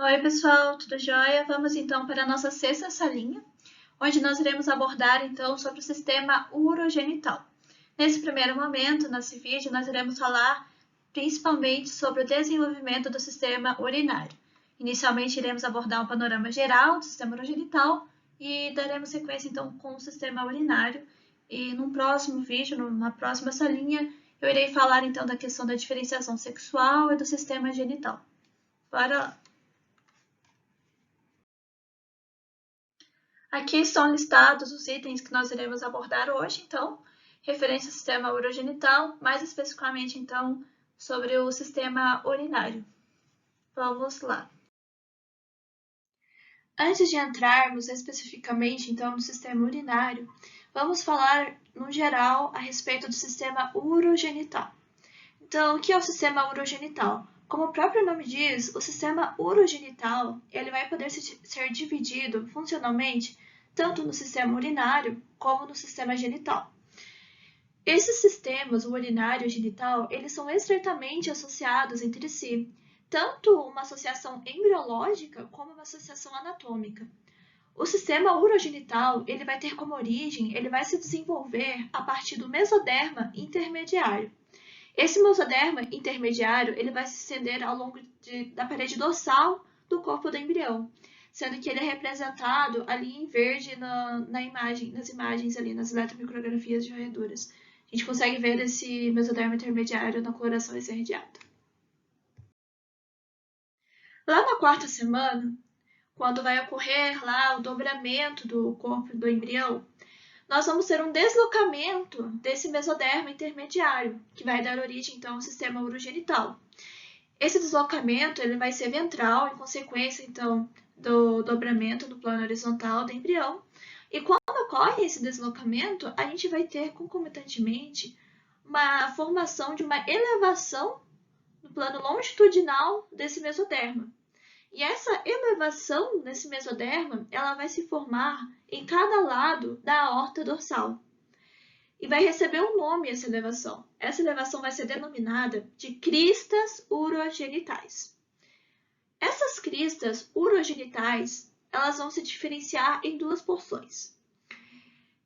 Oi, pessoal, tudo jóia? Vamos então para a nossa sexta salinha, onde nós iremos abordar então sobre o sistema urogenital. Nesse primeiro momento, nesse vídeo, nós iremos falar principalmente sobre o desenvolvimento do sistema urinário. Inicialmente, iremos abordar um panorama geral do sistema urogenital e daremos sequência então com o sistema urinário. E num próximo vídeo, numa próxima salinha, eu irei falar então da questão da diferenciação sexual e do sistema genital. Bora lá! Aqui estão listados os itens que nós iremos abordar hoje, então, referência ao sistema urogenital, mais especificamente, então, sobre o sistema urinário. Vamos lá. Antes de entrarmos especificamente, então, no sistema urinário, vamos falar, no geral, a respeito do sistema urogenital. Então, o que é o sistema urogenital? Como o próprio nome diz, o sistema urogenital ele vai poder ser dividido funcionalmente tanto no sistema urinário como no sistema genital. Esses sistemas, o urinário e o genital, eles são estreitamente associados entre si, tanto uma associação embriológica como uma associação anatômica. O sistema urogenital ele vai ter como origem, ele vai se desenvolver a partir do mesoderma intermediário. Esse mesoderma intermediário ele vai se estender ao longo da parede dorsal do corpo do embrião, sendo que ele é representado ali em verde nas imagens ali, nas eletromicrografias de varreduras. A gente consegue ver esse mesoderma intermediário na coloração esverdeada. Lá na quarta semana, quando vai ocorrer lá o dobramento do corpo do embrião, nós vamos ter um deslocamento desse mesoderma intermediário, que vai dar origem, então, ao sistema urogenital. Esse deslocamento ele vai ser ventral, em consequência, então, do dobramento do plano horizontal do embrião. E quando ocorre esse deslocamento, a gente vai ter, concomitantemente, uma formação de uma elevação no plano longitudinal desse mesoderma. E essa elevação nesse mesoderma, ela vai se formar em cada lado da aorta dorsal. E vai receber um nome essa elevação. Essa elevação vai ser denominada de cristas urogenitais. Essas cristas urogenitais, elas vão se diferenciar em duas porções.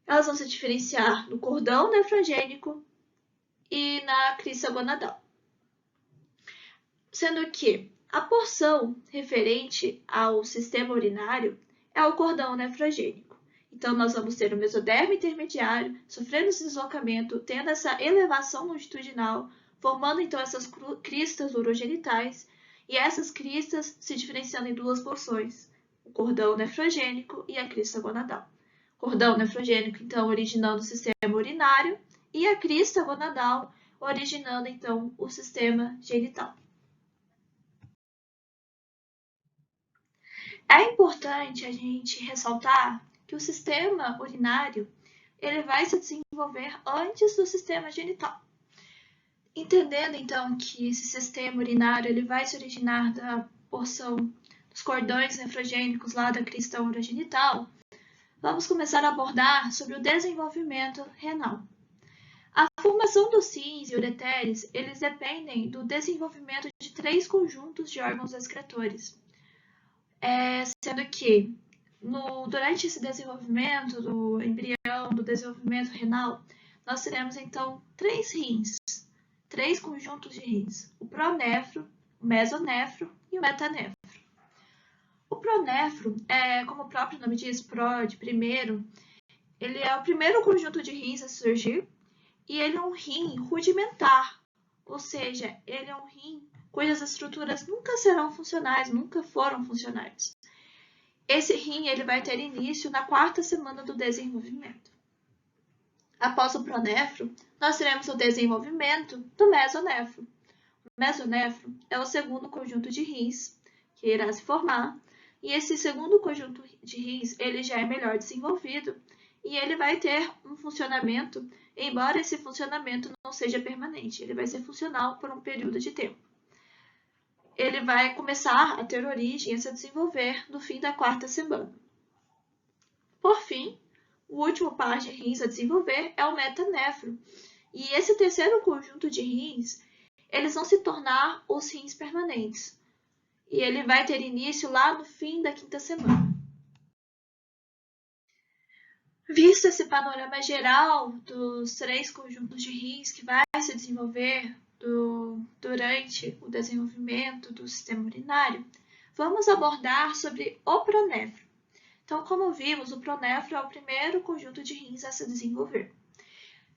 Elas vão se diferenciar no cordão nefrogênico e na crista gonadal. Sendo que a porção referente ao sistema urinário é o cordão nefrogênico. Então, nós vamos ter o mesoderma intermediário sofrendo esse deslocamento, tendo essa elevação longitudinal, formando então essas cristas urogenitais, e essas cristas se diferenciando em duas porções, o cordão nefrogênico e a crista gonadal. Cordão nefrogênico, então, originando o sistema urinário, e a crista gonadal originando, então, o sistema genital. É importante a gente ressaltar que o sistema urinário ele vai se desenvolver antes do sistema genital. Entendendo, então, que esse sistema urinário ele vai se originar da porção dos cordões nefrogênicos lá da crista urogenital, vamos começar a abordar sobre o desenvolvimento renal. A formação dos rins e ureteres, eles dependem do desenvolvimento de 3 conjuntos de órgãos excretores. Sendo que durante esse desenvolvimento do embrião, do desenvolvimento renal, nós teremos então 3 rins, 3 conjuntos de rins, o pronefro, o mesonefro e o metanefro. O pronefro, como o próprio nome diz, pro, de primeiro, ele é o primeiro conjunto de rins a surgir e ele é um rim rudimentar, ou seja, ele é um rim cujas estruturas nunca serão funcionais, nunca foram funcionais. Esse rim ele vai ter início na 4ª semana do desenvolvimento. Após o pronefro, nós teremos o desenvolvimento do mesonefro. O mesonefro é o segundo conjunto de rins que irá se formar, e esse segundo conjunto de rins ele já é melhor desenvolvido e ele vai ter um funcionamento, embora esse funcionamento não seja permanente, ele vai ser funcional por um período de tempo. Ele vai começar a ter origem, a se desenvolver no fim da 4ª semana. Por fim, o último par de rins a desenvolver é o metanefro. E esse terceiro conjunto de rins, eles vão se tornar os rins permanentes. e ele vai ter início lá no fim da quinta semana. Visto esse panorama geral dos 3 conjuntos de rins que vai se desenvolver durante o desenvolvimento do sistema urinário, vamos abordar sobre o pronéfro. Então, como vimos, o pronéfro é o primeiro conjunto de rins a se desenvolver.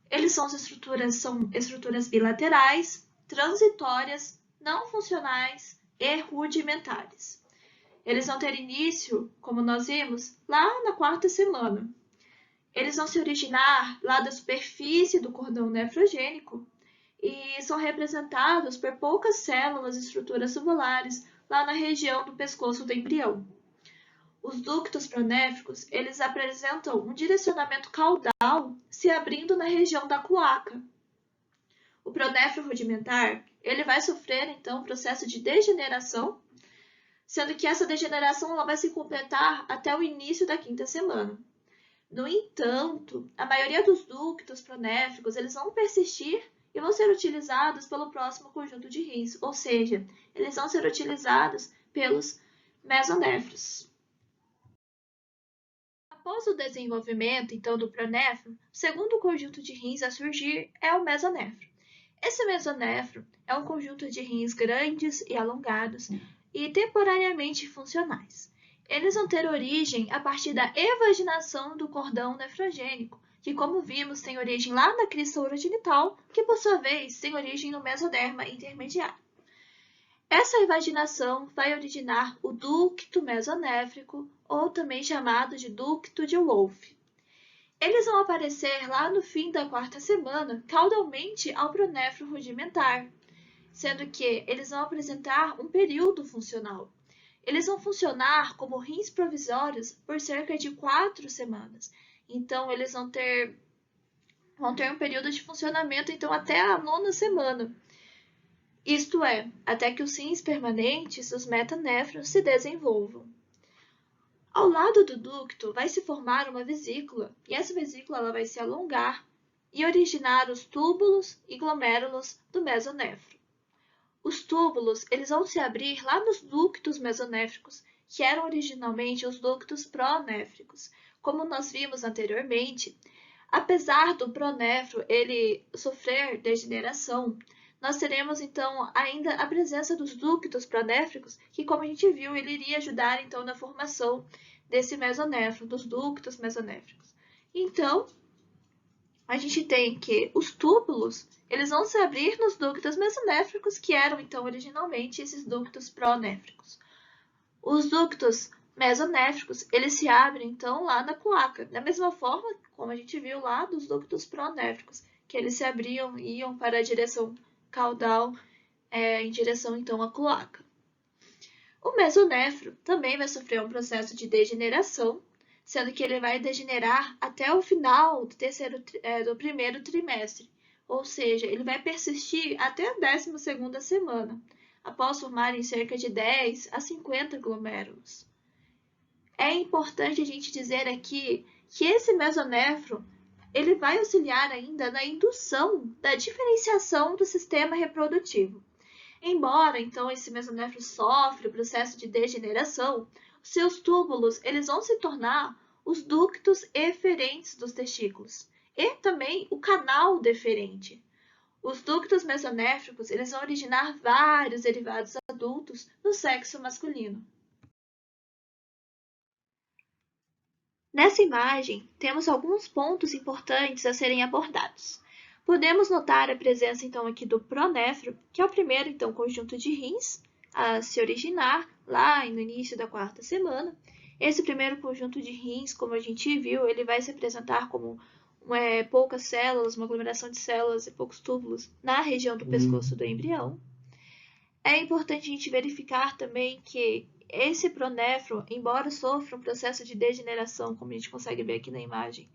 Eles são estruturas bilaterais, transitórias, não funcionais e rudimentares. Eles vão ter início, como nós vimos, lá na quarta semana. Eles vão se originar lá da superfície do cordão nefrogênico e são representados por poucas células e estruturas tubulares lá na região do pescoço do embrião. Os ductos pronéfricos, eles apresentam um direcionamento caudal se abrindo na região da cloaca. O pronéfro rudimentar, ele vai sofrer então um processo de degeneração, sendo que essa degeneração ela vai se completar até o início da quinta semana. No entanto, a maioria dos ductos pronéfricos eles vão persistir e vão ser utilizados pelo próximo conjunto de rins, ou seja, eles vão ser utilizados pelos mesonéfros. Após o desenvolvimento, então, do pronéfro, o segundo conjunto de rins a surgir é o mesonéfro. Esse mesonéfro é um conjunto de rins grandes e alongados e temporariamente funcionais. Eles vão ter origem a partir da evaginação do cordão nefrogênico, que, como vimos, tem origem lá na crista urogenital, que, por sua vez, tem origem no mesoderma intermediário. Essa evaginação vai originar o ducto mesonéfrico, ou também chamado de ducto de Wolff. Eles vão aparecer lá no fim da quarta semana, caudalmente ao pronéfro rudimentar, sendo que eles vão apresentar um período funcional. Eles vão funcionar como rins provisórios por cerca de 4 semanas. Então, eles vão ter um período de funcionamento então, até a 9ª semana. Isto é, até que os rins permanentes, os metanéfrons, se desenvolvam. Ao lado do ducto vai se formar uma vesícula, e essa vesícula ela vai se alongar e originar os túbulos e glomérulos do mesonéfro. Os túbulos eles vão se abrir lá nos ductos mesonéfricos, que eram originalmente os ductos pronéfricos. Como nós vimos anteriormente, apesar do pronéfro ele sofrer degeneração, nós teremos então ainda a presença dos ductos pronéfricos, que como a gente viu, ele iria ajudar então na formação desse mesonéfro, dos ductos mesonéfricos. Então, a gente tem que os túbulos, eles vão se abrir nos ductos mesonéfricos, que eram então originalmente esses ductos pronéfricos. Os ductos mesonéfricos, eles se abrem então lá na cloaca, da mesma forma como a gente viu lá dos ductos pronéfricos, que eles se abriam e iam para a direção caudal, em direção então à cloaca. O mesonéfro também vai sofrer um processo de degeneração, sendo que ele vai degenerar até o final do primeiro trimestre, ou seja, ele vai persistir até a 12ª semana, após formarem cerca de 10 a 50 glomérulos. É importante a gente dizer aqui que esse mesonéfro ele vai auxiliar ainda na indução da diferenciação do sistema reprodutivo. Embora, então, esse mesonéfro sofre o processo de degeneração, seus túbulos eles vão se tornar os ductos eferentes dos testículos e também o canal deferente. Os ductos mesonéfricos eles vão originar vários derivados adultos no sexo masculino. Nessa imagem, temos alguns pontos importantes a serem abordados. Podemos notar a presença, então, aqui do pronéfro, que é o primeiro, então, conjunto de rins a se originar lá no início da quarta semana. Esse primeiro conjunto de rins, como a gente viu, ele vai se apresentar como poucas células, uma aglomeração de células e poucos túbulos na região do pescoço do embrião. É importante a gente verificar também que esse pronéfron, embora sofra um processo de degeneração, como a gente consegue ver aqui na imagem,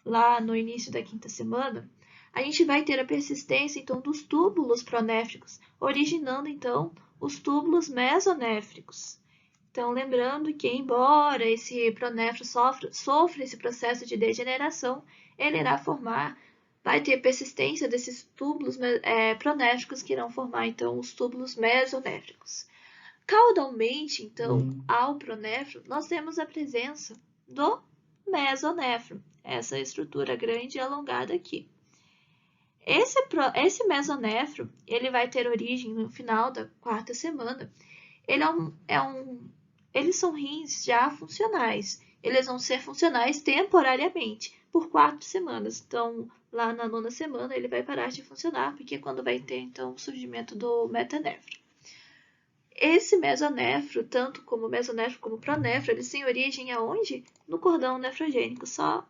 lá no início da quinta semana, a gente vai ter a persistência, então, dos túbulos pronéfricos, originando, então, os túbulos mesonéfricos. Então, lembrando que, embora esse pronéfron sofra esse processo de degeneração, ele irá vai ter persistência desses túbulos pronéfricos que irão formar, então, os túbulos mesonéfricos. Caudalmente, então, ao pronéfron, nós temos a presença do mesonéfron, essa estrutura grande e alongada aqui. Esse mesonéfron, ele vai ter origem no final da 4ª semana. Eles são rins já funcionais. Eles vão ser funcionais temporariamente, por 4 semanas. Então, lá na 9ª semana, ele vai parar de funcionar, porque é quando vai ter, então, o surgimento do metanéfron. Esse mesonéfro, tanto como mesonéfro como pronéfro, eles têm origem aonde? No cordão nefrogênico, só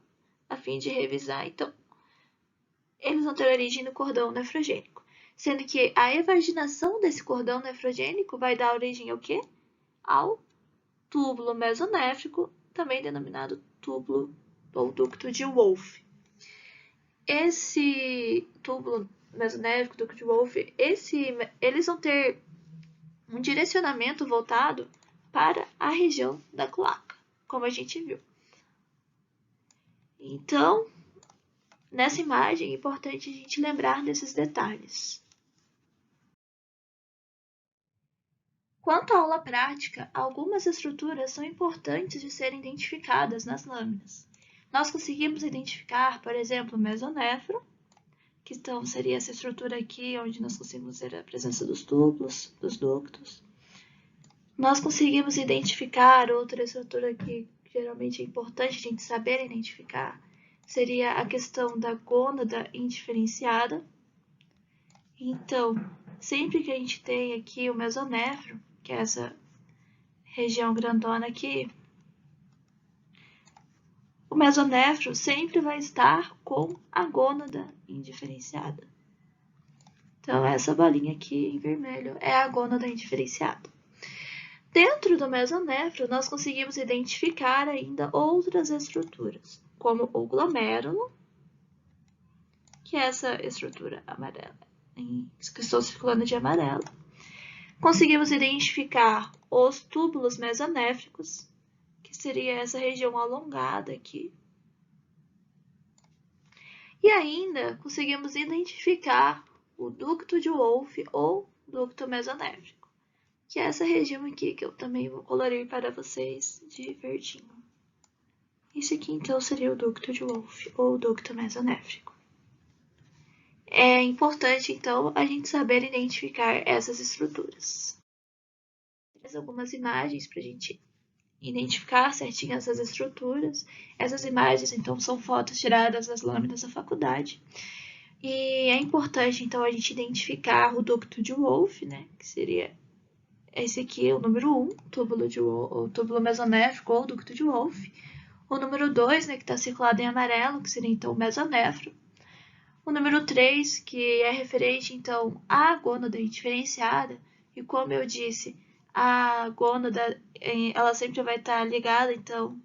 a fim de revisar. Então, eles vão ter origem no cordão nefrogênico, sendo que a evaginação desse cordão nefrogênico vai dar origem ao quê? Ao túbulo mesonéfrico, também denominado túbulo ou ducto de Wolff. Esse túbulo mesonéfrico, ducto de Wolff, eles vão ter um direcionamento voltado para a região da cloaca, como a gente viu. Então, nessa imagem é importante a gente lembrar desses detalhes. Quanto à aula prática, algumas estruturas são importantes de serem identificadas nas lâminas. Nós conseguimos identificar, por exemplo, o mesonéfron, que então seria essa estrutura aqui, onde nós conseguimos ver a presença dos túbulos, dos ductos. Nós conseguimos identificar outra estrutura que geralmente é importante a gente saber identificar, seria a questão da gônada indiferenciada. Então, sempre que a gente tem aqui o mesonéfron, que é essa região grandona aqui, o mesonéfron sempre vai estar com a gônada indiferenciada. Então, essa bolinha aqui em vermelho é a gônada indiferenciada. Dentro do mesonéfron, nós conseguimos identificar ainda outras estruturas, como o glomérulo, que é essa estrutura amarela, que estou circulando de amarelo. Conseguimos identificar os túbulos mesonéfricos, que seria essa região alongada aqui. E ainda conseguimos identificar o ducto de Wolff ou ducto mesonéfrico, que é essa região aqui que eu também vou colorir para vocês de verdinho. Esse aqui, então, seria o ducto de Wolff ou ducto mesonéfrico. É importante, então, a gente saber identificar essas estruturas. Traz algumas imagens para a gente identificar certinho essas estruturas. Essas imagens, então, são fotos tiradas das lâminas da faculdade. E é importante, então, a gente identificar o ducto de Wolff, né, que seria esse aqui, o número 1, túbulo mesonéfrico ou ducto de Wolff. O número 2, né, que está circulado em amarelo, que seria, então, o mesonéfron. O número 3, que é referente, então, à gônada indiferenciada. E como eu disse, a gônada, ela sempre vai estar ligada, então,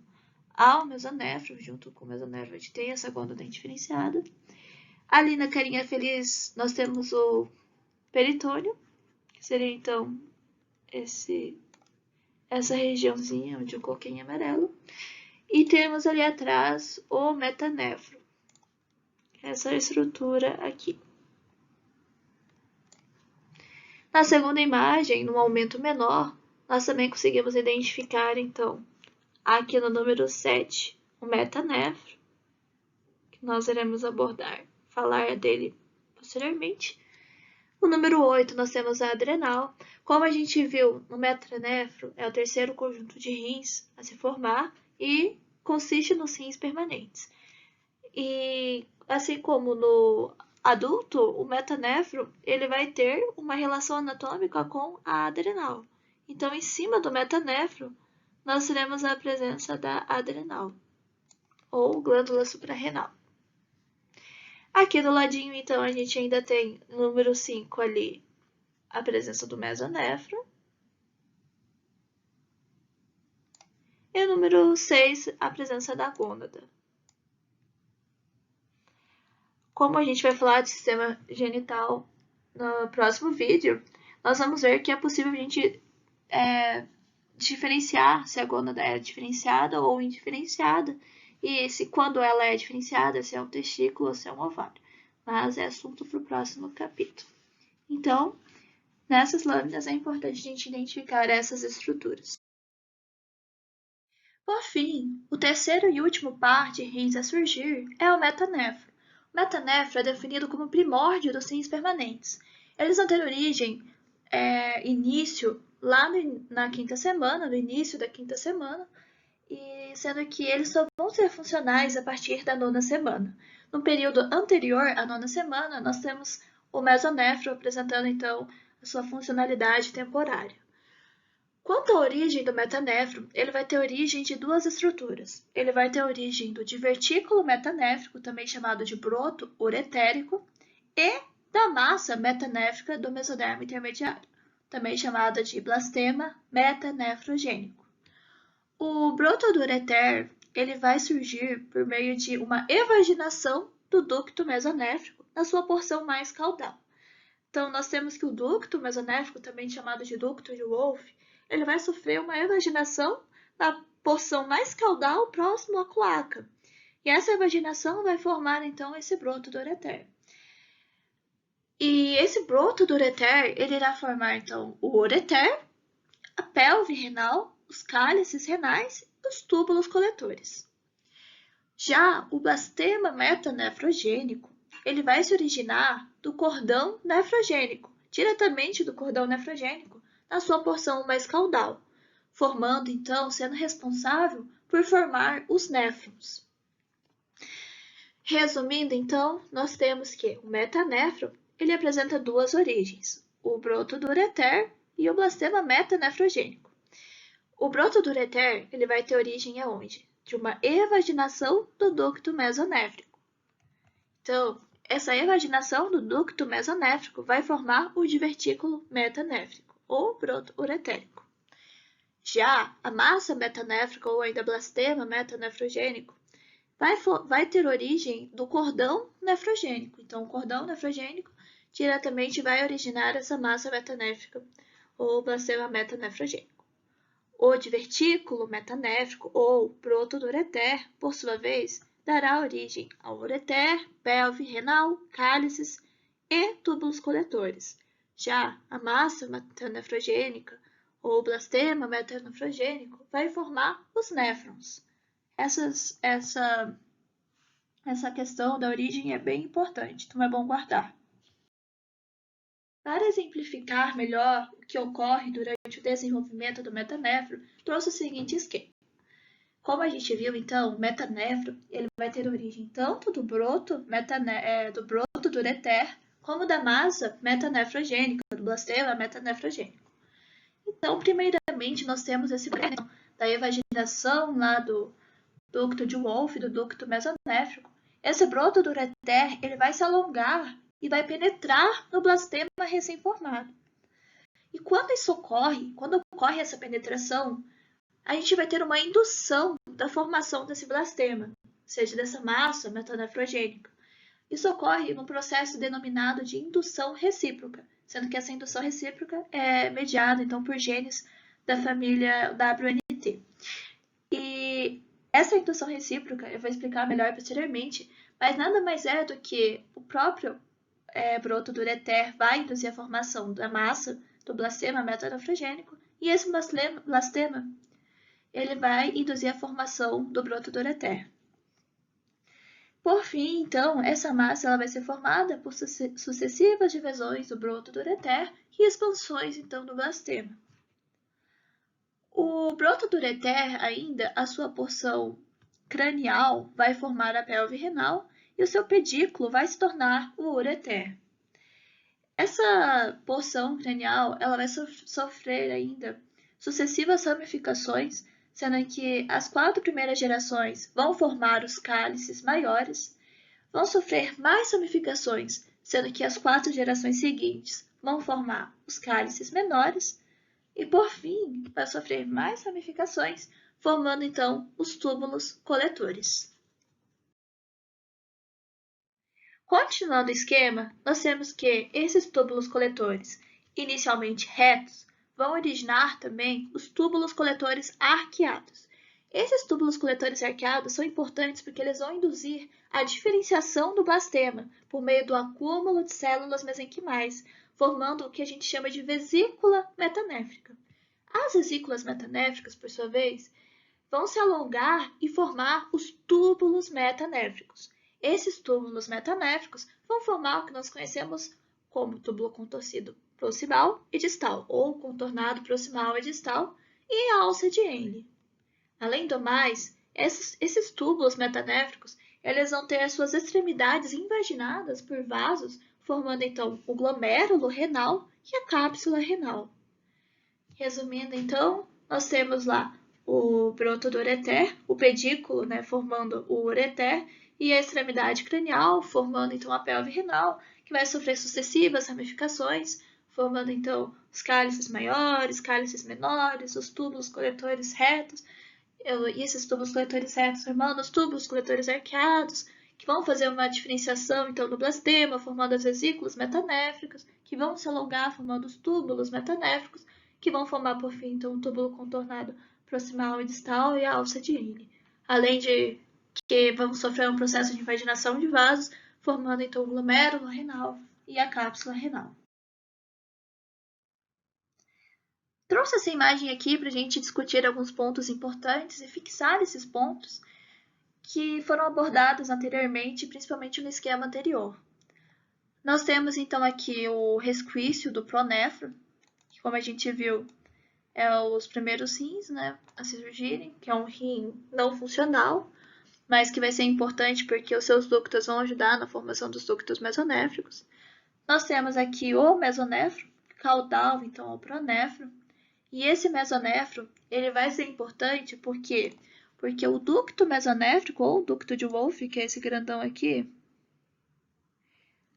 ao mesonéfron. Junto com o mesonéfron, a gente tem essa gônada indiferenciada. Ali na carinha feliz, nós temos o peritônio, que seria, então, essa regiãozinha onde eu coloquei em amarelo. E temos ali atrás o metanéfron, essa estrutura aqui. Na segunda imagem, num aumento menor, nós também conseguimos identificar, então, aqui no número 7, o metanéfron, que nós iremos falar dele posteriormente. O número 8, nós temos a adrenal. Como a gente viu, no metanéfron é o terceiro conjunto de rins a se formar e consiste nos rins permanentes. E assim como no adulto, o metanéfron ele vai ter uma relação anatômica com a adrenal. Então, em cima do metanéfron, nós teremos a presença da adrenal, ou glândula suprarrenal. Aqui do ladinho, então, a gente ainda tem no número 5 ali a presença do mesonéfron. E no número 6, a presença da gônada. Como a gente vai falar de sistema genital no próximo vídeo, nós vamos ver que é possível a gente diferenciar se a gônada é diferenciada ou indiferenciada, e se quando ela é diferenciada, se é um testículo ou se é um ovário. Mas é assunto para o próximo capítulo. Então, Nessas lâminas é importante a gente identificar essas estruturas. Por fim, o terceiro e último par de rins a surgir é o metanefro. O metanefro é definido como primórdio dos rins permanentes. Eles vão ter origem, início lá na quinta semana, no início da quinta semana, e sendo que eles só vão ser funcionais a partir da nona semana. No período anterior à nona semana, nós temos o mesonefro apresentando, então, a sua funcionalidade temporária. Quanto à origem do metanefro, ele vai ter origem de duas estruturas. Ele vai ter origem do divertículo metanéfrico, também chamado de broto uretérico, e da massa metanéfrica do mesodermo intermediário, também chamada de blastema metanefrogênico. O broto do ureter, ele vai surgir por meio de uma evaginação do ducto mesonéfrico na sua porção mais caudal. Então, nós temos que o ducto mesonéfrico, também chamado de ducto de Wolff, ele vai sofrer uma evaginação na porção mais caudal próximo à cloaca. E essa evaginação vai formar, então, esse broto do ureter. E esse broto do ureter, ele irá formar, então, o ureter, a pelve renal, os cálices renais e os túbulos coletores. Já o blastema metanefrogênico, ele vai se originar do cordão nefrogênico, diretamente do cordão nefrogênico, na sua porção mais caudal, formando, então, sendo responsável por formar os néfrons. Resumindo, então, nós temos que o metanefro, ele apresenta duas origens, o broto do ureter e o blastema metanefrogênico. O broto do ureter, ele vai ter origem aonde? De uma evaginação do ducto mesonéfrico. Então, essa evaginação do ducto mesonéfrico vai formar o divertículo metanéfrico, ou broto uretérico. Já a massa metanéfrica, ou ainda blastema metanefrogênico, vai ter origem do cordão nefrogênico. Então, o cordão nefrogênico diretamente vai originar essa massa metanéfrica, ou blastema metanefrogênico. O divertículo metanéfrico, ou broto do ureter, por sua vez, dará origem ao ureter, pelve renal, cálices e túbulos coletores. Já a massa metanefrogênica, ou blastema metanefrogênico, vai formar os néfrons. Essa questão da origem é bem importante, então é bom guardar. Para exemplificar melhor o que ocorre durante o desenvolvimento do metanefro, trouxe o seguinte esquema. Como a gente viu, então, o metanefro ele vai ter origem tanto do broto do ureter, como da massa metanefrogênica, do blastema metanefrogênico. Então, primeiramente, nós temos esse processo da evaginação lá do ducto de Wolff, do ducto mesonéfrico. Esse broto do ureter ele vai se alongar e vai penetrar no blastema recém-formado. E quando ocorre essa penetração, a gente vai ter uma indução da formação desse blastema, seja dessa massa metanefrogênica. Isso ocorre num processo denominado de indução recíproca, sendo que essa indução recíproca é mediada, então, por genes da família WNT. E essa indução recíproca eu vou explicar melhor posteriormente, mas nada mais é do que o próprio broto do ureter vai induzir a formação da massa do blastema metanefrogênico e esse blastema ele vai induzir a formação do broto do ureter. Por fim, então, essa massa ela vai ser formada por sucessivas divisões do broto do ureter e expansões, então, do blastema. O broto do ureter, ainda, a sua porção cranial vai formar a pelve renal e o seu pedículo vai se tornar o ureter. Essa porção cranial ela vai sofrer ainda sucessivas ramificações, sendo que as 4 primeiras gerações vão formar os cálices maiores, vão sofrer mais ramificações, sendo que as 4 gerações seguintes vão formar os cálices menores, e por fim vai sofrer mais ramificações, formando então os túbulos coletores. Continuando o esquema, nós temos que esses túbulos coletores, inicialmente retos, vão originar também os túbulos coletores arqueados. Esses túbulos coletores arqueados são importantes porque eles vão induzir a diferenciação do blastema por meio do acúmulo de células mesenquimais, formando o que a gente chama de vesícula metanéfrica. As vesículas metanéfricas, por sua vez, vão se alongar e formar os túbulos metanéfricos. Esses túbulos metanéfricos vão formar o que nós conhecemos como túbulo contorcido proximal e distal, ou contornado proximal e distal, e a alça de Henle. Além do mais, esses túbulos metanéfricos eles vão ter as suas extremidades invaginadas por vasos, formando então o glomérulo renal e a cápsula renal. Resumindo, então, nós temos lá o broto do ureter, o pedículo, né, formando o ureter, e a extremidade cranial, formando então a pelve renal, que vai sofrer sucessivas ramificações, formando então os cálices maiores, cálices menores, os túbulos coletores retos, e esses túbulos coletores retos formando os túbulos coletores arqueados, que vão fazer uma diferenciação então do blastema, formando as vesículas metanéfricas, que vão se alongar formando os túbulos metanéfricos, que vão formar por fim então um túbulo contornado proximal e distal e a alça de Henle. Além de que vão sofrer um processo de invaginação de vasos, formando então o glomérulo renal e a cápsula renal. Trouxe essa imagem aqui para a gente discutir alguns pontos importantes e fixar esses pontos que foram abordados anteriormente, principalmente no esquema anterior. Nós temos então aqui o resquício do pronefro, que como a gente viu é os primeiros rins, né, a se surgirem, que é um rim não funcional, mas que vai ser importante porque os seus ductos vão ajudar na formação dos ductos mesonéfricos. Nós temos aqui o mesonéfro, caudal, então, ao pronéfro, e esse mesonéfro, ele vai ser importante porque o ducto mesonéfrico, ou ducto de Wolff, que é esse grandão aqui,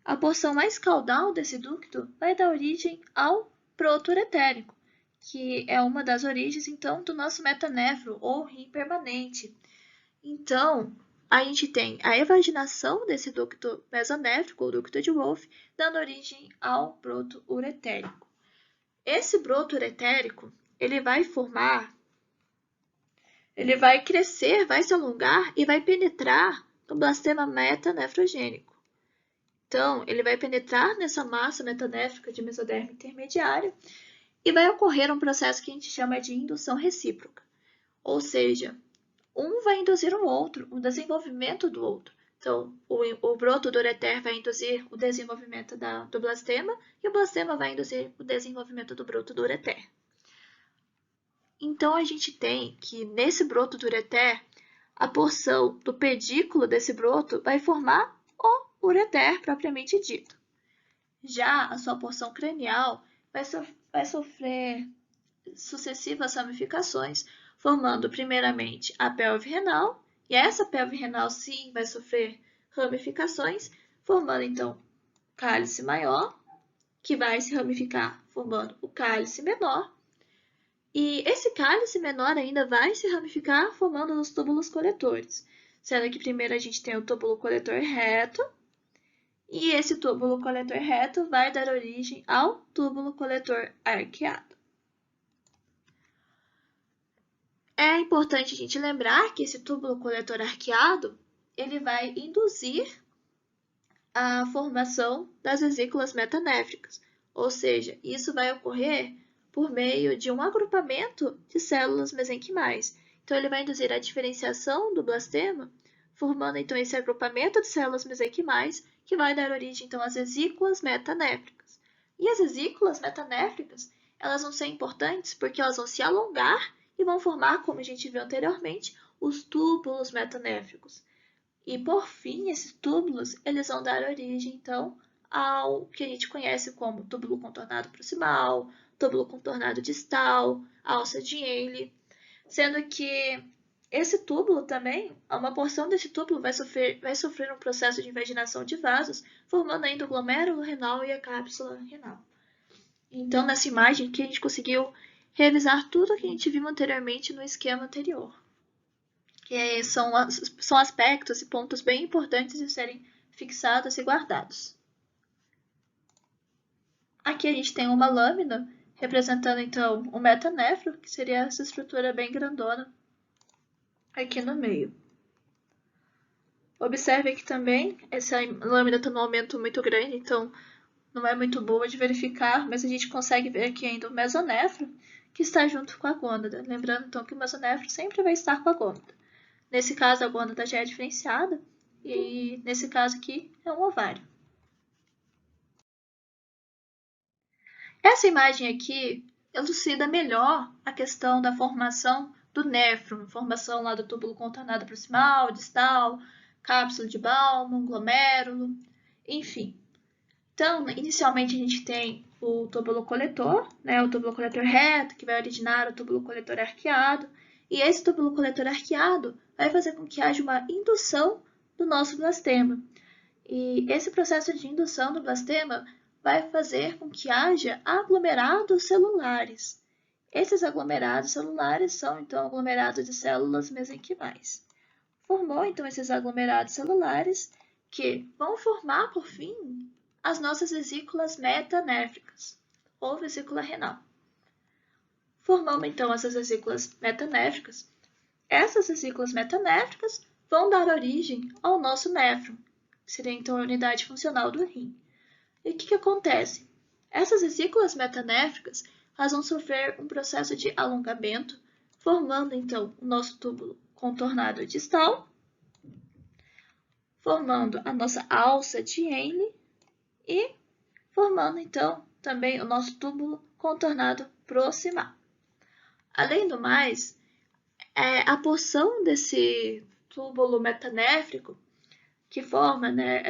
a porção mais caudal desse ducto vai dar origem ao proto-uretérico, que é uma das origens, então, do nosso metanéfro, ou rim permanente. Então, a gente tem a evaginação desse ducto mesonéfrico, ou ducto de Wolff, dando origem ao broto uretérico. Esse broto uretérico, ele vai crescer, vai se alongar e vai penetrar no blastema metanefrogênico. Então, ele vai penetrar nessa massa metanéfrica de mesoderma intermediária e vai ocorrer um processo que a gente chama de indução recíproca. Ou seja, um vai induzir o outro, o desenvolvimento do outro. Então, o broto do ureter vai induzir o desenvolvimento do blastema e o blastema vai induzir o desenvolvimento do broto do ureter. Então, a gente tem que nesse broto do ureter, a porção do pedículo desse broto vai formar o ureter propriamente dito. Já a sua porção cranial vai sofrer sucessivas ramificações, formando primeiramente a pelve renal, e essa pelve renal sim vai sofrer ramificações, formando então o cálice maior, que vai se ramificar formando o cálice menor, e esse cálice menor ainda vai se ramificar formando os túbulos coletores, sendo que primeiro a gente tem o túbulo coletor reto, e esse túbulo coletor reto vai dar origem ao túbulo coletor arqueado. É importante a gente lembrar que esse túbulo coletor arqueado, ele vai induzir a formação das vesículas metanéfricas, ou seja, isso vai ocorrer por meio de um agrupamento de células mesenquimais. Então, ele vai induzir a diferenciação do blastema, formando então esse agrupamento de células mesenquimais, que vai dar origem então às vesículas metanéfricas. E as vesículas metanéfricas, elas vão ser importantes porque elas vão se alongar e vão formar, como a gente viu anteriormente, os túbulos metanéfricos. E, por fim, esses túbulos eles vão dar origem, então, ao que a gente conhece como túbulo contornado proximal, túbulo contornado distal, alça de Henle, sendo que esse túbulo também, uma porção desse túbulo vai sofrer um processo de invaginação de vasos, formando ainda o glomérulo renal e a cápsula renal. Então, nessa imagem aqui, a gente conseguiu revisar tudo que a gente viu anteriormente no esquema anterior. Que são aspectos e pontos bem importantes de serem fixados e guardados. Aqui a gente tem uma lâmina representando então o metanéfro, que seria essa estrutura bem grandona aqui no meio. Observe aqui também, essa lâmina está num aumento muito grande, então não é muito boa de verificar, mas a gente consegue ver aqui ainda o mesonéfron, que está junto com a gônada. Lembrando, então, que o mesonéfron sempre vai estar com a gônada. Nesse caso, a gônada já é diferenciada, e nesse caso aqui é um ovário. Essa imagem aqui elucida melhor a questão da formação do néfron, formação lá do túbulo contornado proximal, distal, cápsula de Bowman, glomérulo, enfim. Então, inicialmente a gente tem o túbulo coletor, né, o túbulo coletor reto, que vai originar o túbulo coletor arqueado, e esse túbulo coletor arqueado vai fazer com que haja uma indução do nosso blastema. E esse processo de indução do blastema vai fazer com que haja aglomerados celulares. Esses aglomerados celulares são, então, aglomerados de células mesenquimais. Formou, então, esses aglomerados celulares que vão formar, por fim, as nossas vesículas metanéfricas, ou vesícula renal. Formando, então, essas vesículas metanéfricas, essas vesículas metanéfricas vão dar origem ao nosso néfron, que seria, então, a unidade funcional do rim. E o que acontece? Essas vesículas metanéfricas vão sofrer um processo de alongamento, formando, então, o nosso túbulo contornado distal, formando a nossa alça de Henle e formando, então, também o nosso túbulo contornado proximal. Além do mais, a porção desse túbulo metanéfrico que forma, né,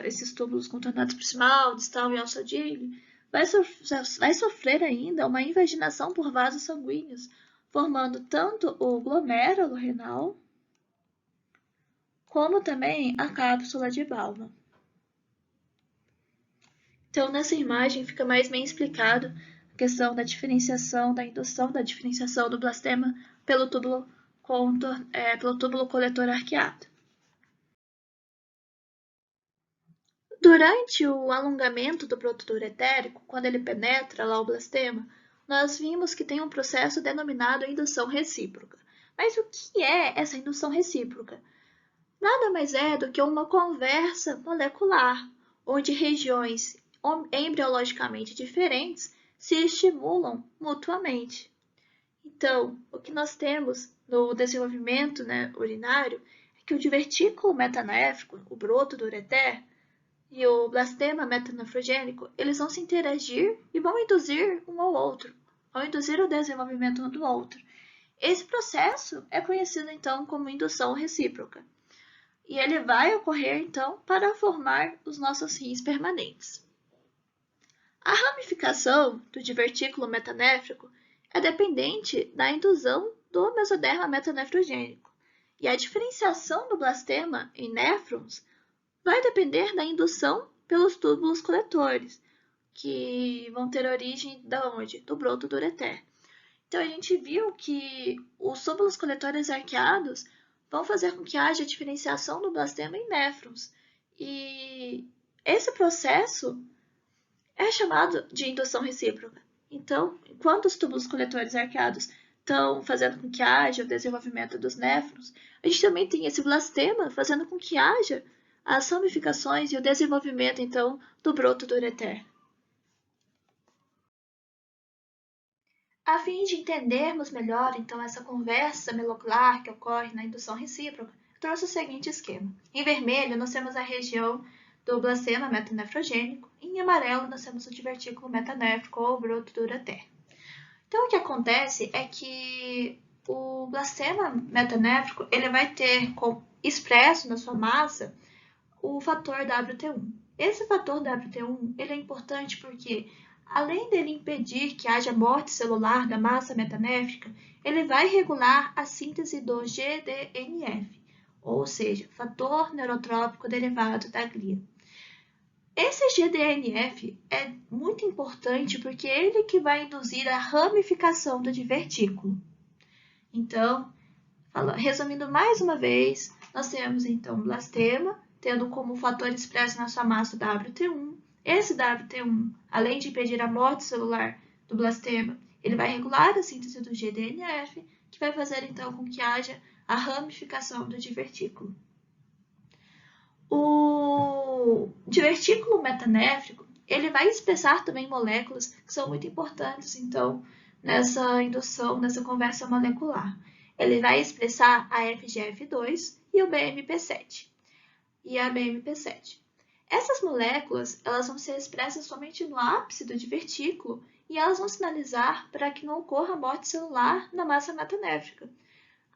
esses túbulos contornados proximal, distal e alça de Henle, vai sofrer ainda uma invaginação por vasos sanguíneos, formando tanto o glomérulo renal, como também a cápsula de Bowman. Então, nessa imagem fica mais bem explicado a questão da diferenciação, da indução da diferenciação do blastema pelo túbulo coletor arqueado. Durante o alongamento do produto uretérico, quando ele penetra lá o blastema, nós vimos que tem um processo denominado indução recíproca. Mas o que é essa indução recíproca? Nada mais é do que uma conversa molecular, onde regiões embriologicamente diferentes se estimulam mutuamente. Então, o que nós temos no desenvolvimento, né, urinário é que o divertículo metanéfrico, o broto do ureter, e o blastema metanefrogênico, eles vão se interagir e vão induzir um ao outro, vão induzir o desenvolvimento um do outro. Esse processo é conhecido, então, como indução recíproca. E ele vai ocorrer, então, para formar os nossos rins permanentes. A ramificação do divertículo metanéfrico é dependente da indusão do mesoderma metanefrogênico. E a diferenciação do blastema em néfrons vai depender da indução pelos túbulos coletores, que vão ter origem da onde? Do broto do ureter. Então, a gente viu que os túbulos coletores arqueados vão fazer com que haja diferenciação do blastema em néfrons. E esse processo é chamado de indução recíproca. Então, enquanto os túbulos coletores arqueados estão fazendo com que haja o desenvolvimento dos néfrons, a gente também tem esse blastema fazendo com que haja as ramificações e o desenvolvimento, então, do broto do ureter. A fim de entendermos melhor, então, essa conversa molecular que ocorre na indução recíproca, trouxe o seguinte esquema. Em vermelho, nós temos a região do blastema metanefrogênico, e em amarelo, nós temos o divertículo metanéfrico ou broto do ureter. Então, o que acontece é que o blastema metanéfrico ele vai ter expresso na sua massa o fator WT1. Esse fator WT1 ele é importante porque, além dele impedir que haja morte celular da massa metanéfrica, ele vai regular a síntese do GDNF, ou seja, fator neurotrópico derivado da glia. Esse GDNF é muito importante porque é ele que vai induzir a ramificação do divertículo. Então, resumindo mais uma vez, nós temos então blastema, tendo como fator expresso na sua massa o WT1. Esse WT1, além de impedir a morte celular do blastema, ele vai regular a síntese do GDNF, que vai fazer então com que haja a ramificação do divertículo. O divertículo metanéfrico ele vai expressar também moléculas que são muito importantes, então, nessa indução, nessa conversa molecular. Ele vai expressar a FGF2 e o BMP7 e a BMP7. Essas moléculas, elas vão ser expressas somente no ápice do divertículo e elas vão sinalizar para que não ocorra morte celular na massa metanéfrica.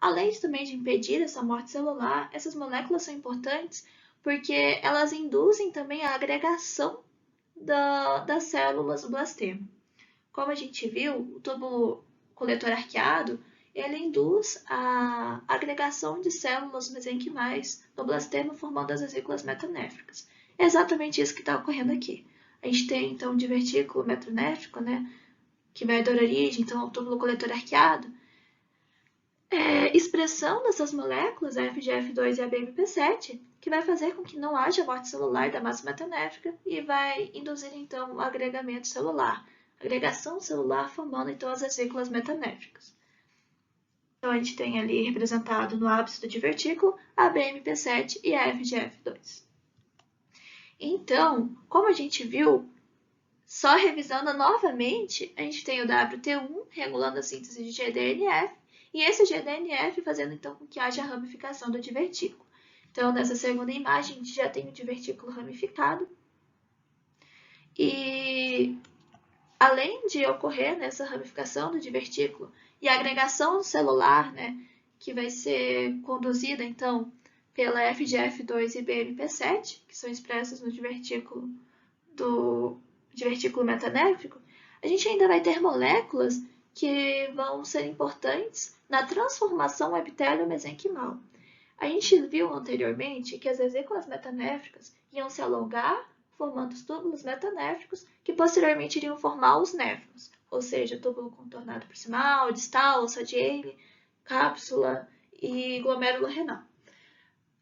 Além também de impedir essa morte celular, essas moléculas são importantes porque elas induzem também a agregação das células do blastema. Como a gente viu, o túbulo coletor arqueado, ele induz a agregação de células mesenquimais no blastema, formando as vesículas metanéfricas. É exatamente isso que está ocorrendo aqui. A gente tem, então, um divertículo metanéfrico, né, que vai dar origem, então, ao túbulo coletor arqueado, expressão dessas moléculas, a FGF2 e a BMP7, que vai fazer com que não haja morte celular da massa metanéfrica e vai induzir, então, o agregamento celular. Agregação celular formando, então, as vesículas metanéfricas. Então, a gente tem ali representado no ápice do divertículo a BMP7 e a FGF2. Então, como a gente viu, só revisando novamente, a gente tem o WT1 regulando a síntese de GDNF e esse GDNF fazendo então com que haja ramificação do divertículo. Então, nessa segunda imagem, a gente já tem o divertículo ramificado e além de ocorrer nessa ramificação do divertículo e a agregação celular, né, que vai ser conduzida então pela FGF2 e BMP7, que são expressas no divertículo metanéfrico, a gente ainda vai ter moléculas que vão ser importantes na transformação epitélio-mesenquimal. A gente viu anteriormente que as vesículas metanéfricas iam se alongar, formando os túbulos metanéfricos, que posteriormente iriam formar os néfrons, ou seja, túbulo contornado proximal, distal, sadiene, cápsula e glomérulo renal.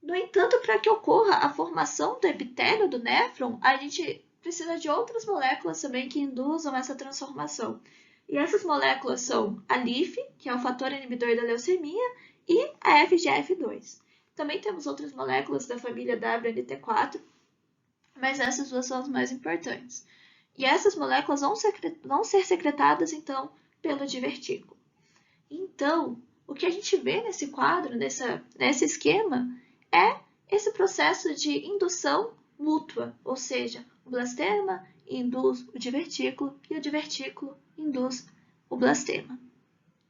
No entanto, para que ocorra a formação do epitélio do néfron, a gente precisa de outras moléculas também que induzam essa transformação. E essas moléculas são a LIF, que é o fator inibidor da leucemia, e a FGF2. Também temos outras moléculas da família WNT4, mas essas duas são as mais importantes. E essas moléculas vão ser secretadas, então, pelo divertículo. Então, o que a gente vê nesse quadro, nesse esquema, é esse processo de indução mútua, ou seja, o blastema induz o divertículo e o divertículo induz o blastema.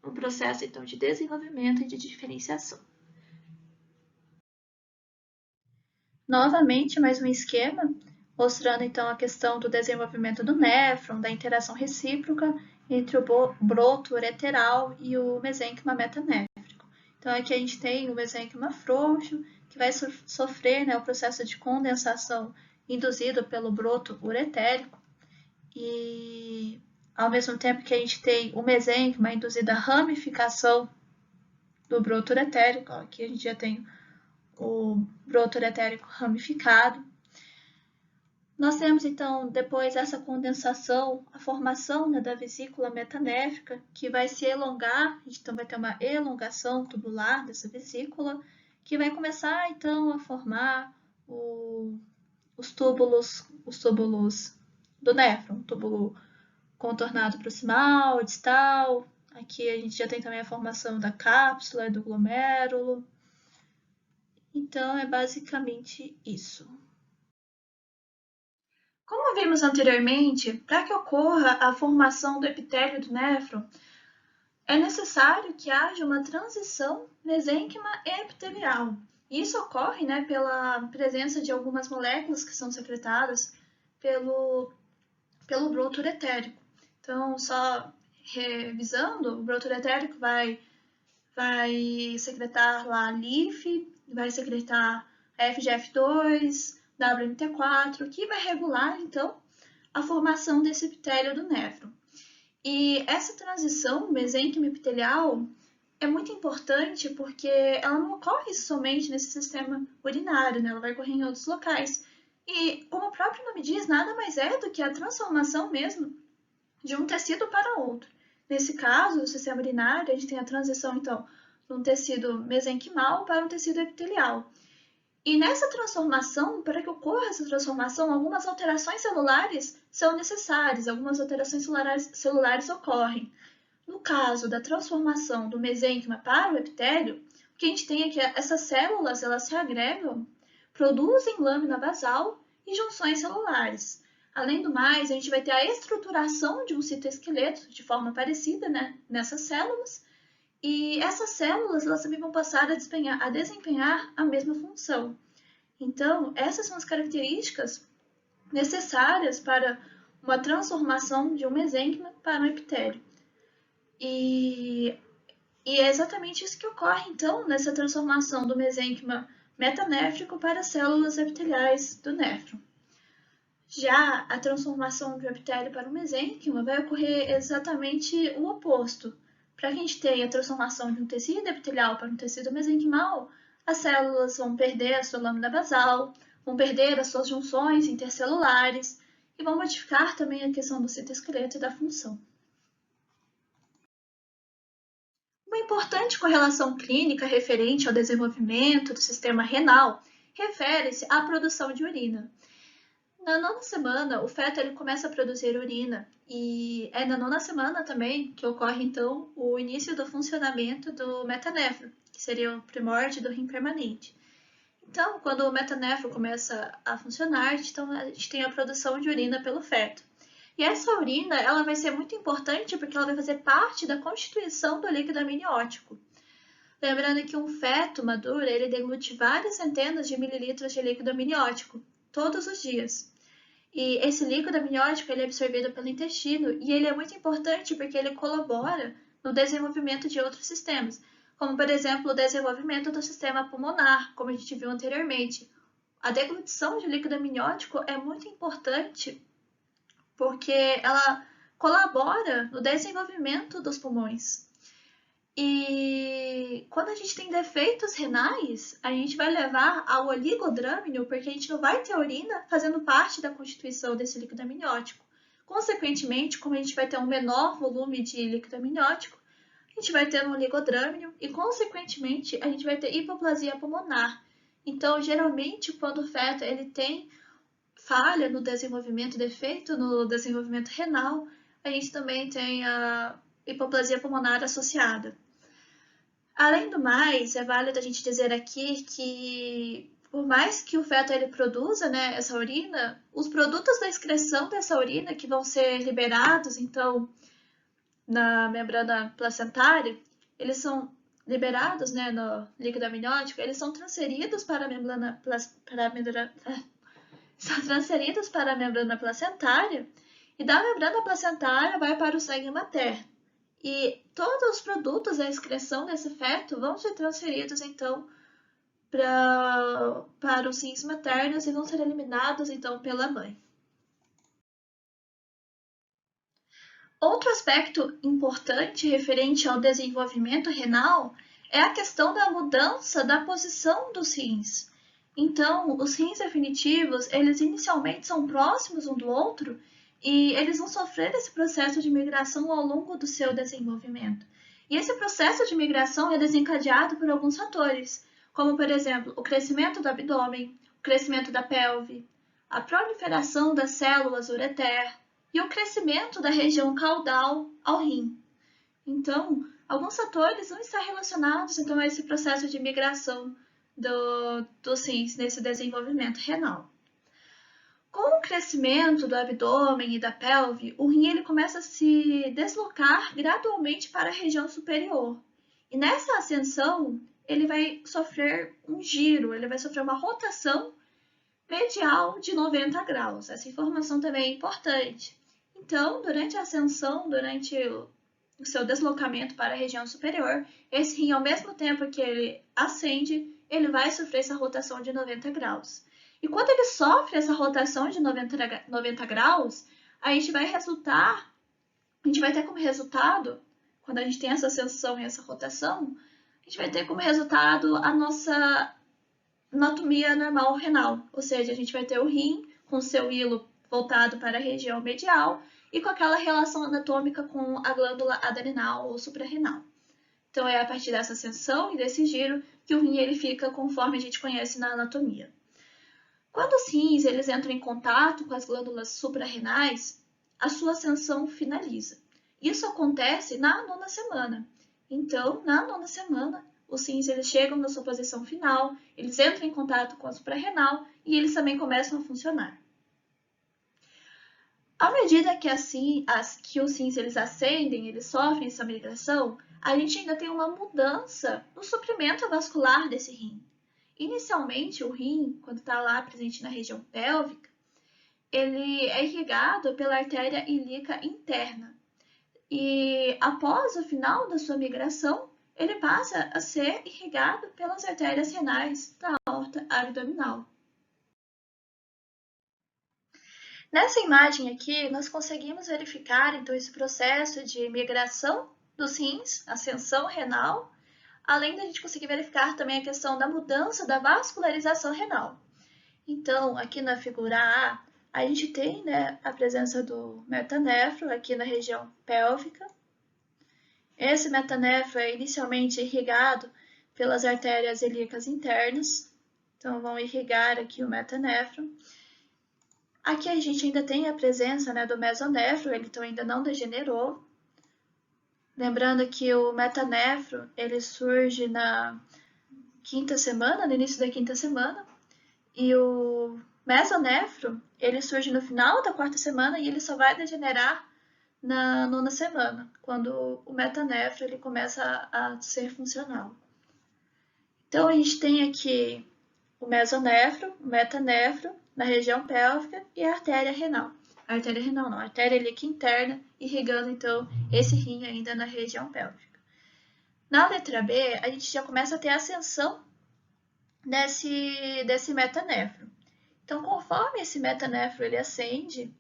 Um processo, então, de desenvolvimento e de diferenciação. Novamente, mais um esquema, mostrando, então, a questão do desenvolvimento do néfron, da interação recíproca entre o broto ureteral e o mesênquima metanéfrico. Então, aqui a gente tem o mesênquima frouxo, que vai sofrer, né, o processo de condensação induzido pelo broto uretérico e, ao mesmo tempo que a gente tem o mesênquima induzido à ramificação do broto uretérico, ó, aqui a gente já tem o broto uretérico ramificado. Nós temos, então, depois essa condensação, a formação, né, da vesícula metanéfrica, que vai se elongar, então vai ter uma elongação tubular dessa vesícula, que vai começar, então, a formar os túbulos do néfron, túbulo contornado proximal, distal. Aqui a gente já tem também a formação da cápsula e do glomérulo. Então, é basicamente isso. Como vimos anteriormente, para que ocorra a formação do epitélio do néfron, é necessário que haja uma transição mesênquima epitelial. Isso ocorre, né, pela presença de algumas moléculas que são secretadas pelo broto uretérico. Então, só revisando, o broto uretérico vai secretar lá a LIF, vai secretar a FGF2, WNT4, que vai regular, então, a formação desse epitélio do néfron. E essa transição mesênquima epitelial é muito importante porque ela não ocorre somente nesse sistema urinário, né? Ela vai ocorrer em outros locais. E, como o próprio nome diz, nada mais é do que a transformação mesmo de um tecido para outro. Nesse caso, o sistema urinário, a gente tem a transição, então, de um tecido mesenquimal para um tecido epitelial. E nessa transformação, para que ocorra essa transformação, algumas alterações celulares são necessárias, algumas alterações celulares ocorrem. No caso da transformação do mesênquima para o epitélio, o que a gente tem é que essas células elas se agregam, produzem lâmina basal e junções celulares. Além do mais, a gente vai ter a estruturação de um citoesqueleto de forma parecida, né, nessas células, e essas células elas também vão passar a desempenhar a mesma função. Então, essas são as características necessárias para uma transformação de um mesênquima para um epitélio. E é exatamente isso que ocorre, então, nessa transformação do mesênquima metanéfrico para células epiteliais do néfron. Já a transformação do epitélio para o mesênquima vai ocorrer exatamente o oposto. Para que a gente tenha a transformação de um tecido epitelial para um tecido mesenquimal, as células vão perder a sua lâmina basal, vão perder as suas junções intercelulares e vão modificar também a questão do citoesqueleto e da função. Uma importante correlação clínica referente ao desenvolvimento do sistema renal refere-se à produção de urina. Na 9ª semana, o feto ele começa a produzir urina e é na 9ª semana também que ocorre, então, o início do funcionamento do metanéfron, que seria o primórdio do rim permanente. Então, quando o metanéfron começa a funcionar, então, a gente tem a produção de urina pelo feto. E essa urina ela vai ser muito importante porque ela vai fazer parte da constituição do líquido amniótico. Lembrando que um feto maduro ele deglute várias centenas de mililitros de líquido amniótico todos os dias. E esse líquido amniótico ele é absorvido pelo intestino e ele é muito importante porque ele colabora no desenvolvimento de outros sistemas, como, por exemplo, o desenvolvimento do sistema pulmonar, como a gente viu anteriormente. A deglutição de líquido amniótico é muito importante porque ela colabora no desenvolvimento dos pulmões. E quando a gente tem defeitos renais, a gente vai levar ao oligodrâmino, porque a gente não vai ter urina fazendo parte da constituição desse líquido amniótico. Consequentemente, como a gente vai ter um menor volume de líquido amniótico, a gente vai ter um oligodrâmino e, consequentemente, a gente vai ter hipoplasia pulmonar. Então, geralmente, quando o feto ele tem falha no desenvolvimento, defeito no desenvolvimento renal, a gente também tem a hipoplasia pulmonar associada. Além do mais, é válido a gente dizer aqui que, por mais que o feto ele produza, né, essa urina, os produtos da excreção dessa urina que vão ser liberados, então, na membrana placentária, eles são liberados, né, no líquido amniótico, eles são transferidos para a membrana placentária e da membrana placentária vai para o sangue materno. E todos os produtos da excreção desse feto vão ser transferidos, então, para os rins maternos e vão ser eliminados, então, pela mãe. Outro aspecto importante referente ao desenvolvimento renal é a questão da mudança da posição dos rins. Então, os rins definitivos, eles inicialmente são próximos um do outro e eles vão sofrer esse processo de migração ao longo do seu desenvolvimento. E esse processo de migração é desencadeado por alguns fatores, como, por exemplo, o crescimento do abdômen, o crescimento da pelve, a proliferação das células ureter e o crescimento da região caudal ao rim. Então, alguns fatores vão estar relacionados então, a esse processo de migração dos rins nesse desenvolvimento renal. Com o crescimento do abdômen e da pelve, o rim ele começa a se deslocar gradualmente para a região superior. E nessa ascensão, ele vai sofrer um giro, ele vai sofrer uma rotação medial de 90 graus. Essa informação também é importante. Então, durante a ascensão, durante o seu deslocamento para a região superior, esse rim, ao mesmo tempo que ele ascende, ele vai sofrer essa rotação de 90 graus. E quando ele sofre essa rotação de 90 graus, a gente vai ter como resultado, quando a gente tem essa ascensão e essa rotação, a gente vai ter como resultado a nossa anatomia normal renal, ou seja, a gente vai ter o rim com seu hilo voltado para a região medial e com aquela relação anatômica com a glândula adrenal ou suprarrenal. Então, é a partir dessa ascensão e desse giro que o rim ele fica conforme a gente conhece na anatomia. Quando os rins eles entram em contato com as glândulas suprarrenais, a sua ascensão finaliza. Isso acontece na 9ª semana. Então, na 9ª semana, os rins eles chegam na sua posição final, eles entram em contato com a suprarrenal e eles também começam a funcionar. À medida que os rins eles ascendem, eles sofrem essa migração, a gente ainda tem uma mudança no suprimento vascular desse rim. Inicialmente, o rim, quando está lá presente na região pélvica, ele é irrigado pela artéria ilíaca interna. E após o final da sua migração, ele passa a ser irrigado pelas artérias renais da aorta abdominal. Nessa imagem aqui, nós conseguimos verificar então esse processo de migração dos rins, ascensão renal, além da gente conseguir verificar também a questão da mudança da vascularização renal. Então, aqui na figura A gente tem, né, a presença do metanefro aqui na região pélvica. Esse metanefro é inicialmente irrigado pelas artérias ilíacas internas, então vão irrigar aqui o metanefro. Aqui a gente ainda tem a presença, né, do mesonefro, ele então ainda não degenerou. Lembrando que o metanefro ele surge na 5ª semana, no início da 5ª semana, e o mesonefro ele surge no final da 4ª semana e ele só vai degenerar na 9ª semana, quando o metanefro ele começa a ser funcional. Então a gente tem aqui o mesonefro, o metanefro na região pélvica e a artéria renal. A artéria renal não, a artéria ilíaca interna irrigando então esse rim ainda na região pélvica. Na letra B, a gente já começa a ter a ascensão desse metanefro. Então, conforme esse metanefro ele ascende,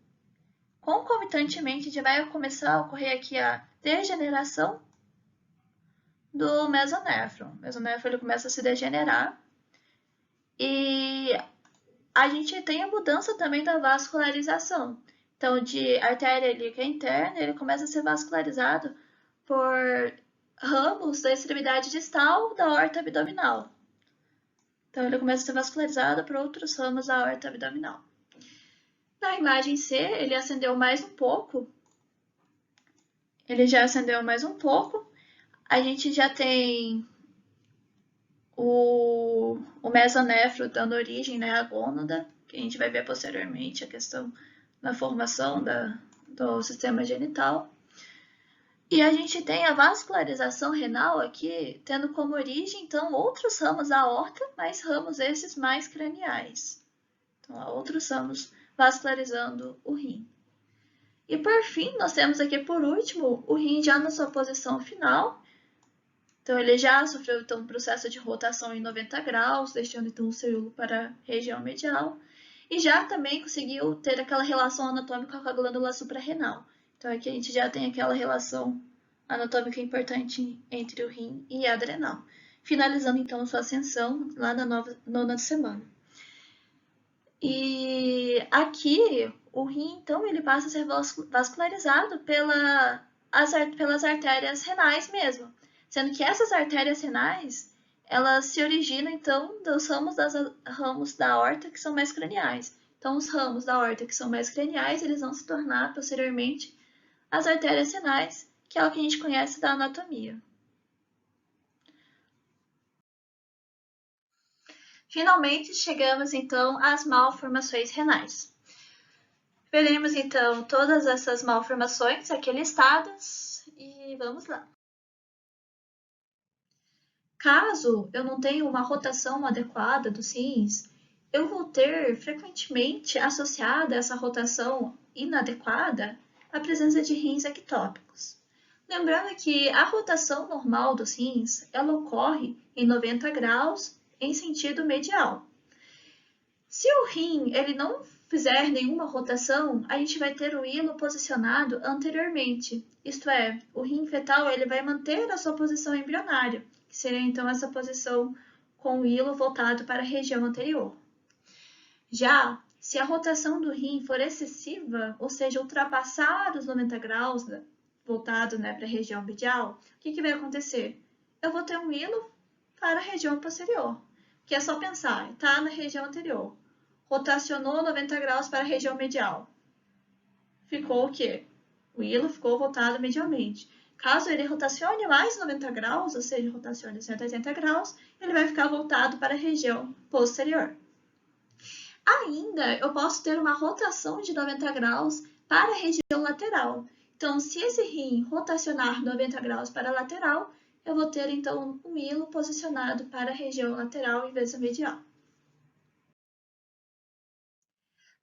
concomitantemente já vai começar a ocorrer aqui a degeneração do mesonefro. O mesonefro ele começa a se degenerar e a gente tem a mudança também da vascularização. Então, de artéria ilíaca interna, ele começa a ser vascularizado por ramos da extremidade distal da aorta abdominal. Então, ele começa a ser vascularizado por outros ramos da aorta abdominal. Na imagem C, ele acendeu mais um pouco. Ele já acendeu mais um pouco. A gente já tem o mesonefro dando origem, né, à gônada, que a gente vai ver posteriormente a questão da formação do sistema genital. E a gente tem a vascularização renal aqui, tendo como origem, então, outros ramos da aorta, mas ramos esses mais craniais. Então, há outros ramos vascularizando o rim. E, por fim, nós temos aqui, por último, o rim já na sua posição final. Então, ele já sofreu então, um processo de rotação em 90 graus, deixando então o cérebro para a região medial. E já também conseguiu ter aquela relação anatômica com a glândula suprarrenal. Então, aqui a gente já tem aquela relação anatômica importante entre o rim e a adrenal. Finalizando, então, sua ascensão lá na 9ª semana. E aqui, o rim, então, ele passa a ser vascularizado pelas artérias renais mesmo. Sendo que essas artérias renais, elas se originam, então, dos ramos da aorta que são mais craniais. Então, os ramos da aorta que são mais craniais, eles vão se tornar, posteriormente, as artérias renais, que é o que a gente conhece da anatomia. Finalmente, chegamos, então, às malformações renais. Veremos, então, todas essas malformações aqui listadas e vamos lá. Caso eu não tenha uma rotação adequada dos rins, eu vou ter frequentemente associada a essa rotação inadequada a presença de rins ectópicos. Lembrando que a rotação normal dos rins ela ocorre em 90 graus em sentido medial. Se o rim ele não fizer nenhuma rotação, a gente vai ter o hilo posicionado anteriormente, isto é, o rim fetal ele vai manter a sua posição embrionária, que seria então essa posição com o hilo voltado para a região anterior. Já se a rotação do rim for excessiva, ou seja, ultrapassar os 90 graus voltado, né, para a região medial, o que vai acontecer? eu vou ter um hilo para a região posterior, que é só pensar, está na região anterior. Rotacionou 90 graus para a região medial. Ficou o quê? O hilo ficou voltado medialmente. Caso ele rotacione mais 90 graus, ou seja, rotacione 180 graus, ele vai ficar voltado para a região posterior. Ainda, eu posso ter uma rotação de 90 graus para a região lateral. Então, se esse rim rotacionar 90 graus para a lateral, eu vou ter, então, um hilo posicionado para a região lateral em vez da medial.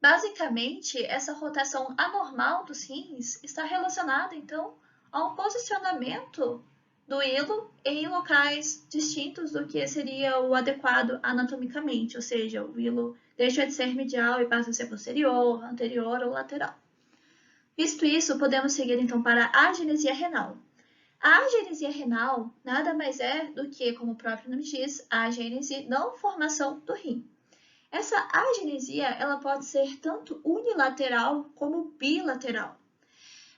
Basicamente, essa rotação anormal dos rins está relacionada, então, ao posicionamento do hilo em locais distintos do que seria o adequado anatomicamente, ou seja, o hilo deixa de ser medial e passa a ser posterior, anterior ou lateral. Visto isso, podemos seguir então para a agenesia renal. A agenesia renal nada mais é do que, como o próprio nome diz, a agênese, não formação do rim. Essa agenesia ela pode ser tanto unilateral como bilateral.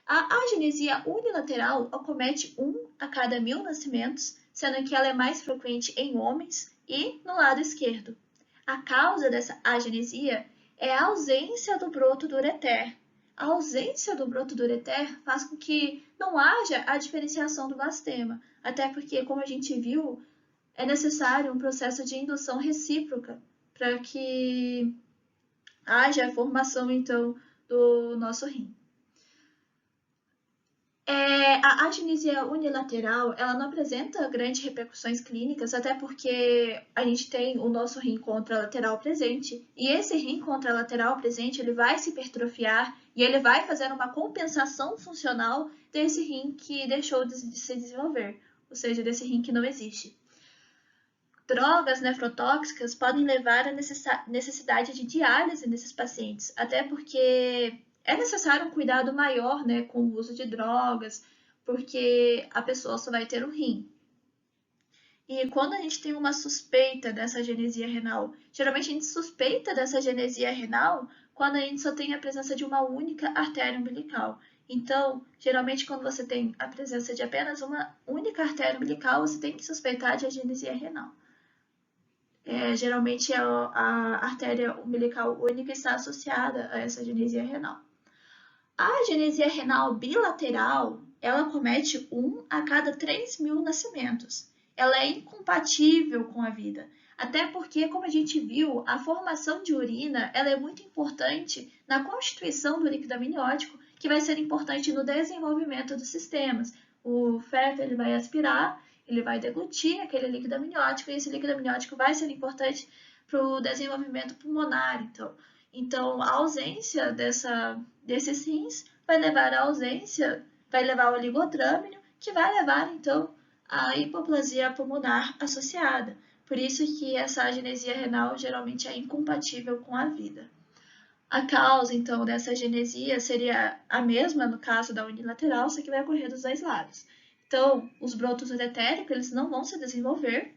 A agenesia unilateral acomete 1 a cada 1000 nascimentos, sendo que ela é mais frequente em homens e no lado esquerdo. A causa dessa agenesia é a ausência do broto do ureter. A ausência do broto do ureter faz com que não haja a diferenciação do blastema, até porque, como a gente viu, é necessário um processo de indução recíproca para que haja a formação, então, do nosso rim. A agenesia unilateral, ela não apresenta grandes repercussões clínicas, até porque a gente tem o nosso rim contralateral presente, e esse rim contralateral presente, ele vai se hipertrofiar e ele vai fazer uma compensação funcional desse rim que deixou de se desenvolver, ou seja, desse rim que não existe. Drogas nefrotóxicas podem levar à necessidade de diálise nesses pacientes, até porque é necessário um cuidado maior, né, com o uso de drogas, porque a pessoa só vai ter um rim. E quando a gente tem uma suspeita dessa agenesia renal, geralmente a gente suspeita dessa agenesia renal quando a gente só tem a presença de uma única artéria umbilical. Então, geralmente quando você tem a presença de apenas uma única artéria umbilical, você tem que suspeitar de agenesia renal. Geralmente a artéria umbilical única está associada a essa agenesia renal. A agenesia renal bilateral, ela comete 1 a cada 3.000 nascimentos. Ela é incompatível com a vida, até porque, como a gente viu, a formação de urina ela é muito importante na constituição do líquido amniótico, que vai ser importante no desenvolvimento dos sistemas. O feto ele vai aspirar, ele vai deglutir aquele líquido amniótico, e esse líquido amniótico vai ser importante para o desenvolvimento pulmonar, então, a ausência desses rins vai levar ao oligodrâmino, que vai levar, então, à hipoplasia pulmonar associada. Por isso que essa agenesia renal geralmente é incompatível com a vida. A causa, então, dessa agenesia seria a mesma no caso da unilateral, só que vai ocorrer dos dois lados. Então, os brotos uretéricos eles não vão se desenvolver,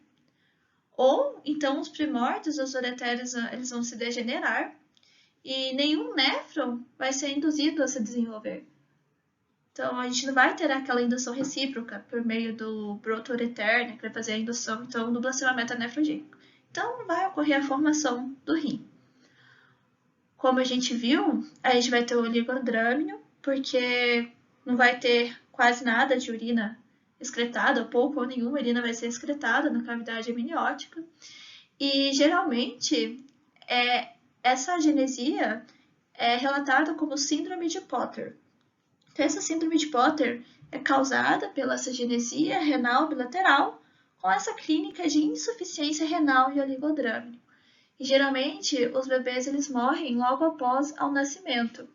ou então os primórdios dos uretérios eles vão se degenerar, e nenhum néfron vai ser induzido a se desenvolver. Então, a gente não vai ter aquela indução recíproca por meio do broto ureter, né, que vai fazer a indução então, do blasfemamento nefrogênico. Então, não vai ocorrer a formação do rim. Como a gente viu, a gente vai ter o oligodrâmino, porque não vai ter quase nada de urina excretada, pouco ou nenhuma urina vai ser excretada na cavidade amniótica. E, geralmente, essa agenesia é relatada como síndrome de Potter. Então, essa síndrome de Potter é causada pela agenesia renal bilateral com essa clínica de insuficiência renal e oligodrâmino. E, geralmente, os bebês eles morrem logo após ao nascimento.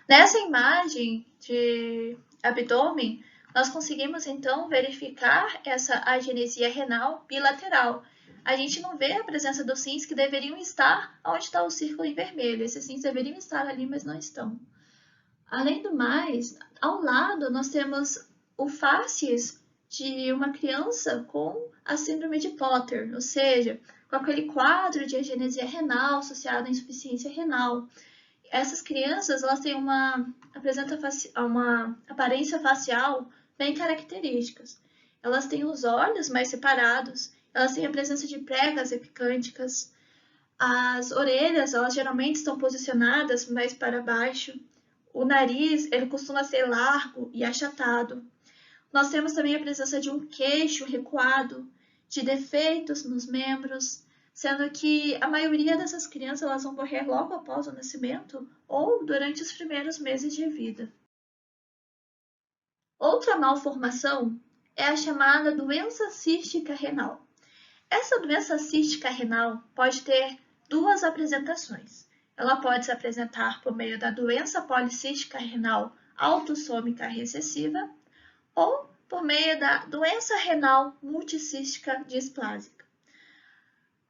Nessa imagem de abdômen, nós conseguimos, então, verificar essa agenesia renal bilateral. A gente não vê a presença dos rins que deveriam estar onde está o círculo em vermelho. Esses rins deveriam estar ali, mas não estão. Além do mais, ao lado nós temos o fáscies de uma criança com a síndrome de Potter, ou seja, com aquele quadro de agenesia renal associado à insuficiência renal. Essas crianças, elas têm uma aparência facial bem características. Elas têm os olhos mais separados, elas têm a presença de pregas epicânticas, as orelhas, elas geralmente estão posicionadas mais para baixo, o nariz, ele costuma ser largo e achatado. Nós temos também a presença de um queixo recuado, de defeitos nos membros, sendo que a maioria dessas crianças elas vão morrer logo após o nascimento ou durante os primeiros meses de vida. Outra malformação é a chamada doença cística renal. Essa doença cística renal pode ter duas apresentações. Ela pode se apresentar por meio da doença policística renal autossômica recessiva ou por meio da doença renal multicística displásica.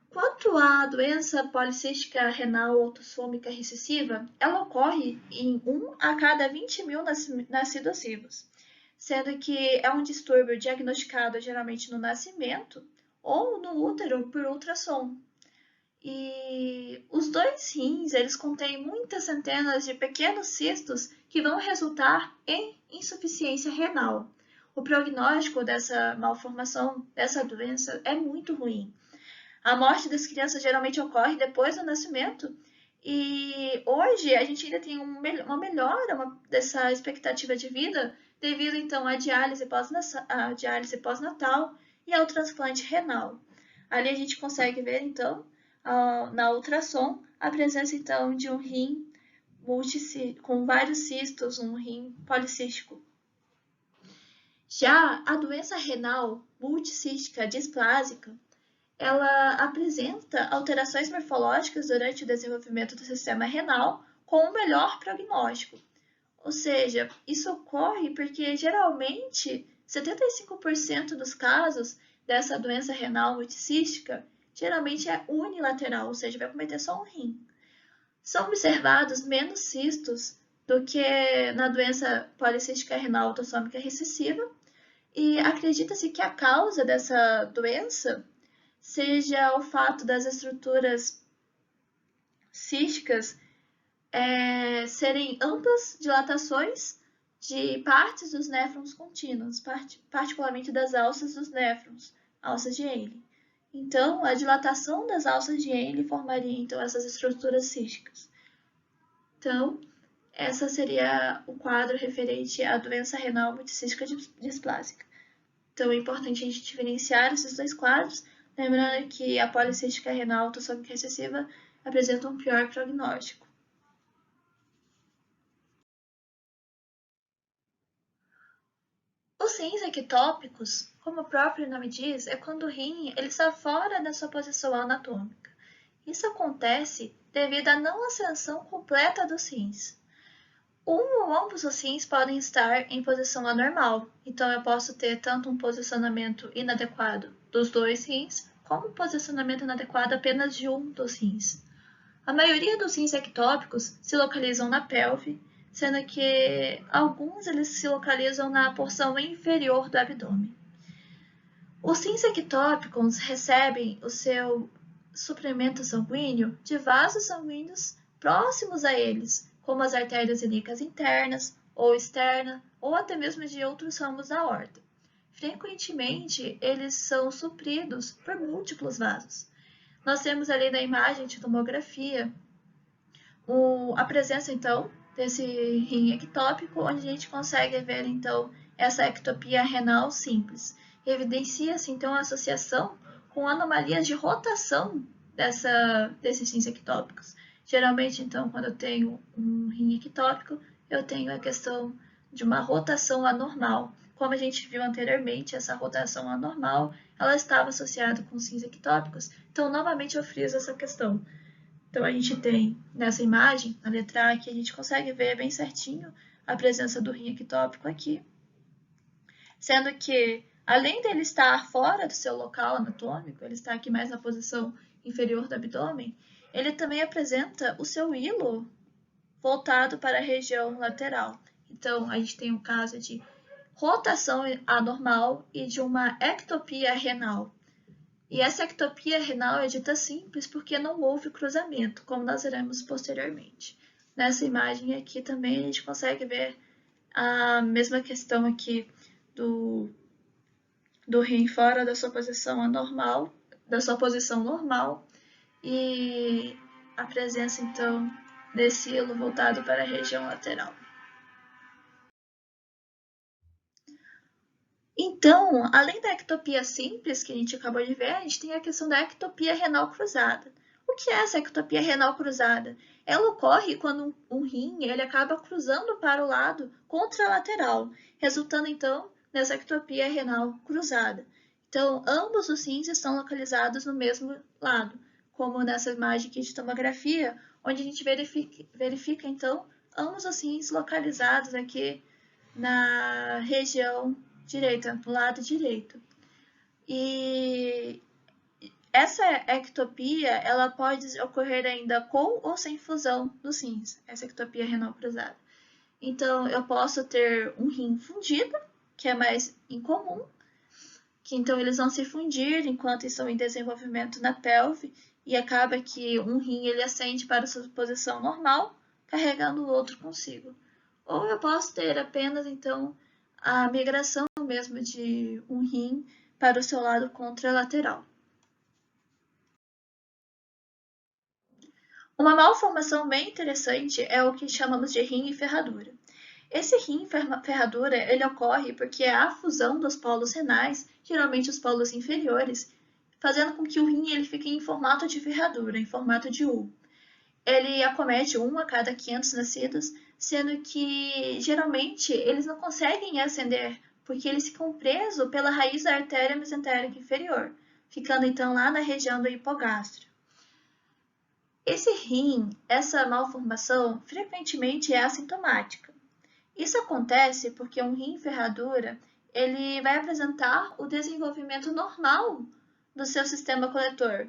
Quanto à doença policística renal autossômica recessiva, ela ocorre em 1 a cada 20 mil nascidos vivos, sendo que é um distúrbio diagnosticado geralmente no nascimento ou no útero por ultrassom. E os dois rins, eles contêm muitas centenas de pequenos cistos que vão resultar em insuficiência renal. O prognóstico dessa malformação, dessa doença, é muito ruim. A morte das crianças geralmente ocorre depois do nascimento e hoje a gente ainda tem uma melhora dessa expectativa de vida devido então à diálise pós-natal e ao transplante renal. Ali a gente consegue ver então na ultrassom a presença então de um rim com vários cistos, um rim policístico. Já a doença renal multicística displásica, ela apresenta alterações morfológicas durante o desenvolvimento do sistema renal com um melhor prognóstico. Ou seja, isso ocorre porque geralmente 75% dos casos dessa doença renal multicística geralmente é unilateral, ou seja, vai cometer só um rim. São observados menos cistos do que na doença policística renal autossômica recessiva e acredita-se que a causa dessa doença seja o fato das estruturas císticas serem amplas dilatações de partes dos néfrons contínuos, particularmente das alças dos néfrons, alças de Henle. Então, a dilatação das alças de Henle formaria então essas estruturas císticas. Então, essa seria o quadro referente à doença renal multicística displásica. Então, é importante a gente diferenciar esses dois quadros, lembrando que a policística renal autossômica recessiva apresenta um pior prognóstico. Os rins ectópicos, como o próprio nome diz, é quando o rim ele está fora da sua posição anatômica. Isso acontece devido à não ascensão completa dos rins. Um ou ambos os rins podem estar em posição anormal, então eu posso ter tanto um posicionamento inadequado dos dois rins, como um posicionamento inadequado apenas de um dos rins. A maioria dos rins ectópicos se localizam na pelve, sendo que alguns eles se localizam na porção inferior do abdômen. Os rins ectópicos recebem o seu suprimento sanguíneo de vasos sanguíneos próximos a eles, como as artérias ilíacas internas ou externas, ou até mesmo de outros ramos da aorta. Frequentemente, eles são supridos por múltiplos vasos. Nós temos ali na imagem de tomografia a presença, então, desse rim ectópico, onde a gente consegue ver, então, essa ectopia renal simples. Evidencia-se, então, a associação com anomalias de rotação desses rins ectópicos. Geralmente, então, quando eu tenho um rim ectópico, eu tenho a questão de uma rotação anormal. Como a gente viu anteriormente, essa rotação anormal, ela estava associada com os rins ectópicos. Então, novamente, eu friso essa questão. Então, a gente tem nessa imagem, na letra A, que a gente consegue ver bem certinho a presença do rim ectópico aqui. Sendo que, além dele estar fora do seu local anatômico, ele está aqui mais na posição inferior do abdômen, ele também apresenta o seu hilo voltado para a região lateral. Então, a gente tem o caso de rotação anormal e de uma ectopia renal. E essa ectopia renal é dita simples porque não houve cruzamento, como nós veremos posteriormente. Nessa imagem aqui também a gente consegue ver a mesma questão aqui do rim fora da sua posição anormal, da sua posição normal, e a presença então desse hilo voltado para a região lateral. Então, além da ectopia simples que a gente acabou de ver, a gente tem a questão da ectopia renal cruzada. O que é essa ectopia renal cruzada? Ela ocorre quando um rim ele acaba cruzando para o lado contralateral, resultando então nessa ectopia renal cruzada. Então, ambos os rins estão localizados no mesmo lado, como nessa imagem aqui de tomografia, onde a gente verifica então ambos os rins localizados aqui na região direita, do lado direito. E essa ectopia, ela pode ocorrer ainda com ou sem fusão dos rins, essa ectopia renal cruzada. Então, eu posso ter um rim fundido, que é mais incomum, que então eles vão se fundir enquanto estão em desenvolvimento na pelve, e acaba que um rim ele ascende para sua posição normal, carregando o outro consigo. Ou eu posso ter apenas, então, a migração mesmo de um rim para o seu lado contralateral. Uma malformação bem interessante é o que chamamos de rim e ferradura. Esse rim e ferradura ele ocorre porque há a fusão dos polos renais, geralmente os polos inferiores, fazendo com que o rim ele fique em formato de ferradura, em formato de U. Ele acomete 1 a cada 500 nascidos, sendo que geralmente eles não conseguem ascender, porque eles ficam presos pela raiz da artéria mesentérica inferior, ficando então lá na região do hipogástrio. Esse rim, essa malformação, frequentemente é assintomática. Isso acontece porque um rim ferradura ele vai apresentar o desenvolvimento normal do seu sistema coletor,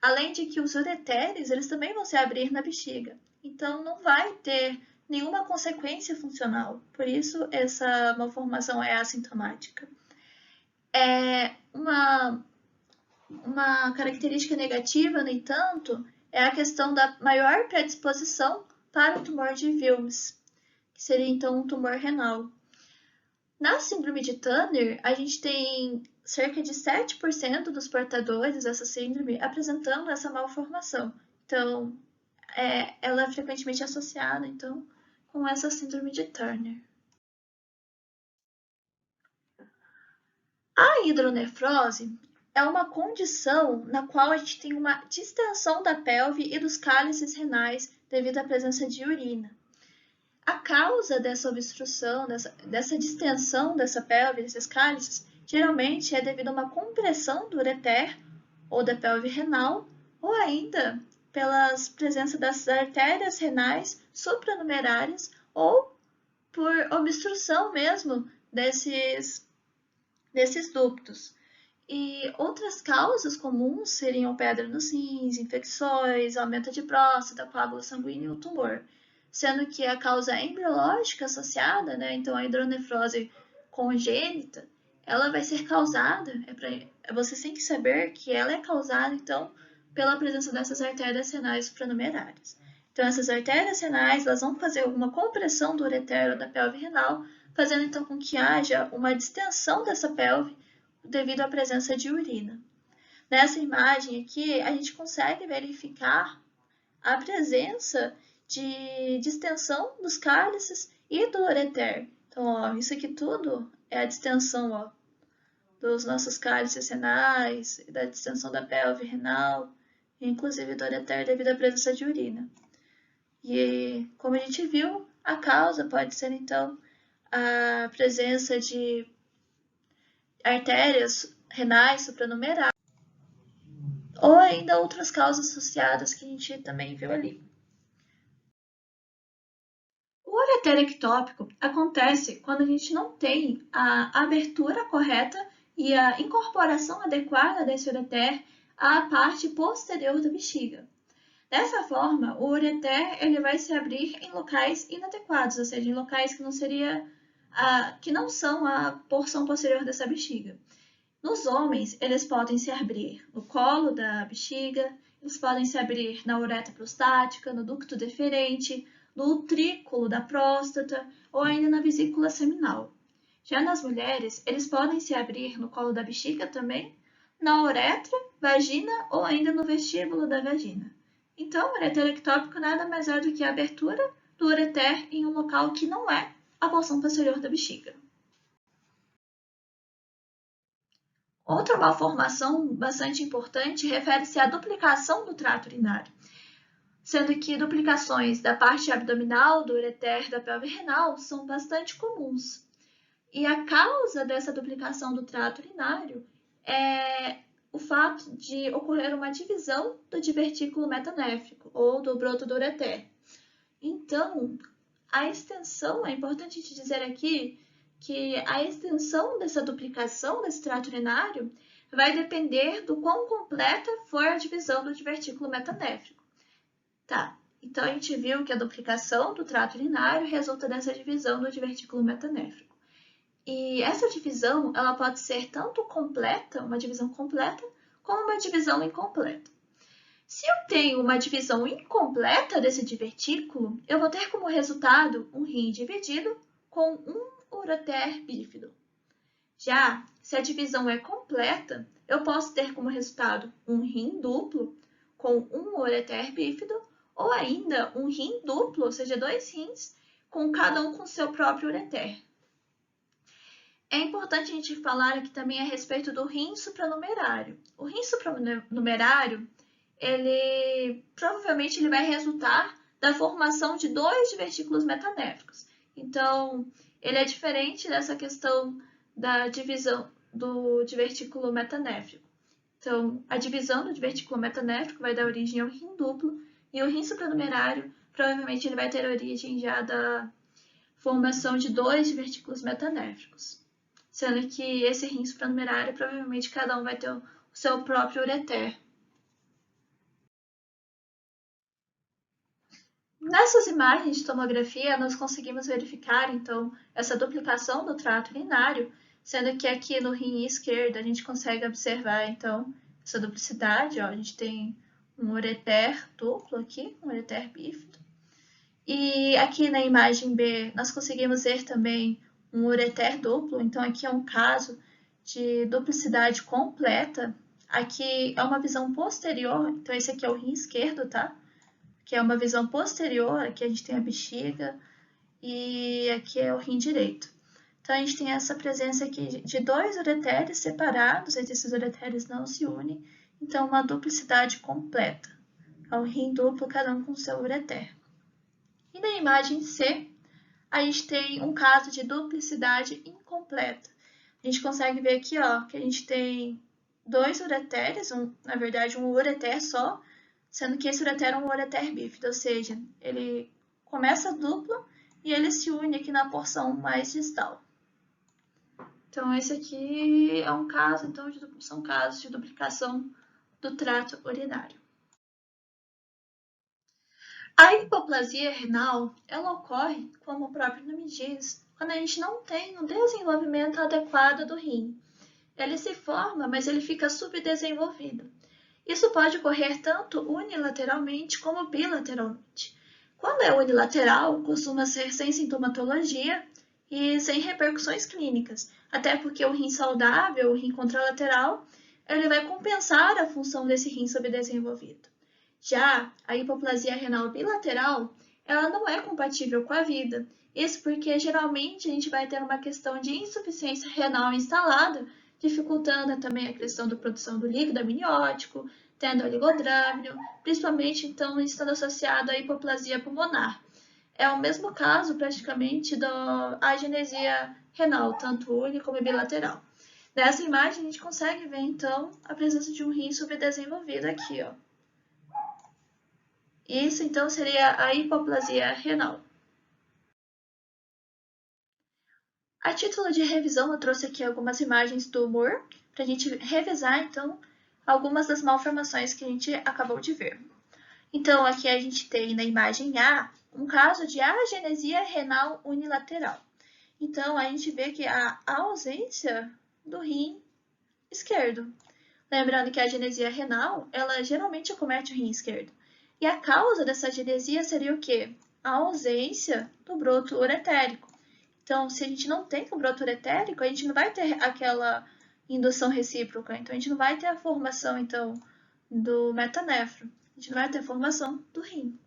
além de que os ureteres eles também vão se abrir na bexiga. Então, não vai ter nenhuma consequência funcional. Por isso, essa malformação é assintomática. Uma característica negativa, no entanto, é a questão da maior predisposição para o tumor de Wilms, que seria então um tumor renal. Na síndrome de Turner, a gente tem cerca de 7% dos portadores dessa síndrome apresentando essa malformação. Então, ela é frequentemente associada, então, com essa síndrome de Turner. A hidronefrose é uma condição na qual a gente tem uma distensão da pelve e dos cálices renais devido à presença de urina. A causa dessa obstrução, dessa distensão dessa pelve, desses cálices, geralmente é devido a uma compressão do ureter ou da pelve renal, ou ainda pela presença das artérias renais supranumerárias ou por obstrução mesmo desses ductos. E outras causas comuns seriam pedra nos rins, infecções, aumento de próstata, coágulo sanguíneo e o tumor. Sendo que a causa embriológica associada, né, então a hidronefrose congênita, ela vai ser causada, você tem que saber que ela é causada, então, pela presença dessas artérias renais supranumerárias. Então, essas artérias renais, elas vão fazer uma compressão do ureter ou da pelve renal, fazendo então com que haja uma distensão dessa pelve devido à presença de urina. Nessa imagem aqui, a gente consegue verificar a presença de distensão dos cálices e do ureter. Então, ó, isso aqui tudo é a distensão, ó, dos nossos cálices renais, da distensão da pelve renal, inclusive do ureter devido à presença de urina. E, como a gente viu, a causa pode ser, então, a presença de artérias renais supranumerais ou ainda outras causas associadas que a gente também viu ali. O ureter ectópico acontece quando a gente não tem a abertura correta e a incorporação adequada desse ureter à parte posterior da bexiga. Dessa forma, o ureter ele vai se abrir em locais inadequados, ou seja, em locais que não são a porção posterior dessa bexiga. Nos homens, eles podem se abrir no colo da bexiga, eles podem se abrir na uretra prostática, no ducto deferente, no utrículo da próstata ou ainda na vesícula seminal. Já nas mulheres, eles podem se abrir no colo da bexiga também, na uretra, vagina ou ainda no vestíbulo da vagina. Então, o ureter ectópico nada mais é do que a abertura do ureter em um local que não é a porção posterior da bexiga. Outra malformação bastante importante refere-se à duplicação do trato urinário, sendo que duplicações da parte abdominal, do ureter, da pelve renal são bastante comuns. E a causa dessa duplicação do trato urinário é o fato de ocorrer uma divisão do divertículo metanéfrico ou do broto do ureter. Então, a extensão, é importante te dizer aqui que a extensão dessa duplicação desse trato urinário vai depender do quão completa for a divisão do divertículo metanéfrico. Tá, então a gente viu que a duplicação do trato urinário resulta dessa divisão do divertículo metanéfrico. E essa divisão, ela pode ser tanto completa, uma divisão completa, como uma divisão incompleta. Se eu tenho uma divisão incompleta desse divertículo, eu vou ter como resultado um rim dividido com um ureter bífido. Já se a divisão é completa, eu posso ter como resultado um rim duplo com um ureter bífido ou ainda um rim duplo, ou seja, 2 rins, com cada um com seu próprio ureter. É importante a gente falar aqui também a respeito do rim supranumerário. O rim supranumerário, provavelmente ele vai resultar da formação de 2 divertículos metanéficos. Então, ele é diferente dessa questão da divisão do divertículo metanéfrico. Então, a divisão do divertículo metanéfrico vai dar origem ao rim duplo e o rim supranumerário, provavelmente ele vai ter origem já da formação de 2 divertículos metanéficos. Sendo que esse rim supranumerário, provavelmente cada um vai ter o seu próprio ureter. Nessas imagens de tomografia, nós conseguimos verificar, então, essa duplicação do trato urinário, sendo que aqui no rim esquerdo a gente consegue observar, então, essa duplicidade. Ó, a gente tem um ureter duplo aqui, um ureter bífido. E aqui na imagem B, nós conseguimos ver também um ureter duplo, então aqui é um caso de duplicidade completa. Aqui é uma visão posterior, então esse aqui é o rim esquerdo, tá? Que é uma visão posterior, aqui a gente tem a bexiga e aqui é o rim direito. Então a gente tem essa presença aqui de 2 ureteres separados, esses ureteres não se unem, então uma duplicidade completa. É um rim duplo, cada um com seu ureter. E na imagem C, a gente tem um caso de duplicidade incompleta. A gente consegue ver aqui, ó, que a gente tem 2 ureteres, na verdade um ureter só, sendo que esse ureter é um ureter bífido, ou seja, ele começa duplo e ele se une aqui na porção mais distal. Então esse aqui é um caso, então, são casos de duplicação do trato urinário. A hipoplasia renal, ela ocorre, como o próprio nome diz, quando a gente não tem o desenvolvimento adequado do rim. Ele se forma, mas ele fica subdesenvolvido. Isso pode ocorrer tanto unilateralmente como bilateralmente. Quando é unilateral, costuma ser sem sintomatologia e sem repercussões clínicas, até porque o rim saudável, o rim contralateral, ele vai compensar a função desse rim subdesenvolvido. Já a hipoplasia renal bilateral, ela não é compatível com a vida. Isso porque geralmente a gente vai ter uma questão de insuficiência renal instalada, dificultando também a questão da produção do líquido amniótico, tendo oligodrâmino, principalmente então estando associado à hipoplasia pulmonar. É o mesmo caso praticamente da agenesia renal, tanto uni como bilateral. Nessa imagem a gente consegue ver então a presença de um rim subdesenvolvido aqui, ó. Isso, então, seria a hipoplasia renal. A título de revisão, eu trouxe aqui algumas imagens do humor, para a gente revisar, então, algumas das malformações que a gente acabou de ver. Então, aqui a gente tem na imagem A, um caso de agenesia renal unilateral. Então, a gente vê que há a ausência do rim esquerdo. Lembrando que a agenesia renal, ela geralmente acomete o rim esquerdo. E a causa dessa agenesia seria o quê? a ausência do broto uretérico. Então, se a gente não tem o broto uretérico, a gente não vai ter aquela indução recíproca. Então, a gente não vai ter a formação, então, do metanefro. A gente não vai ter a formação do rim.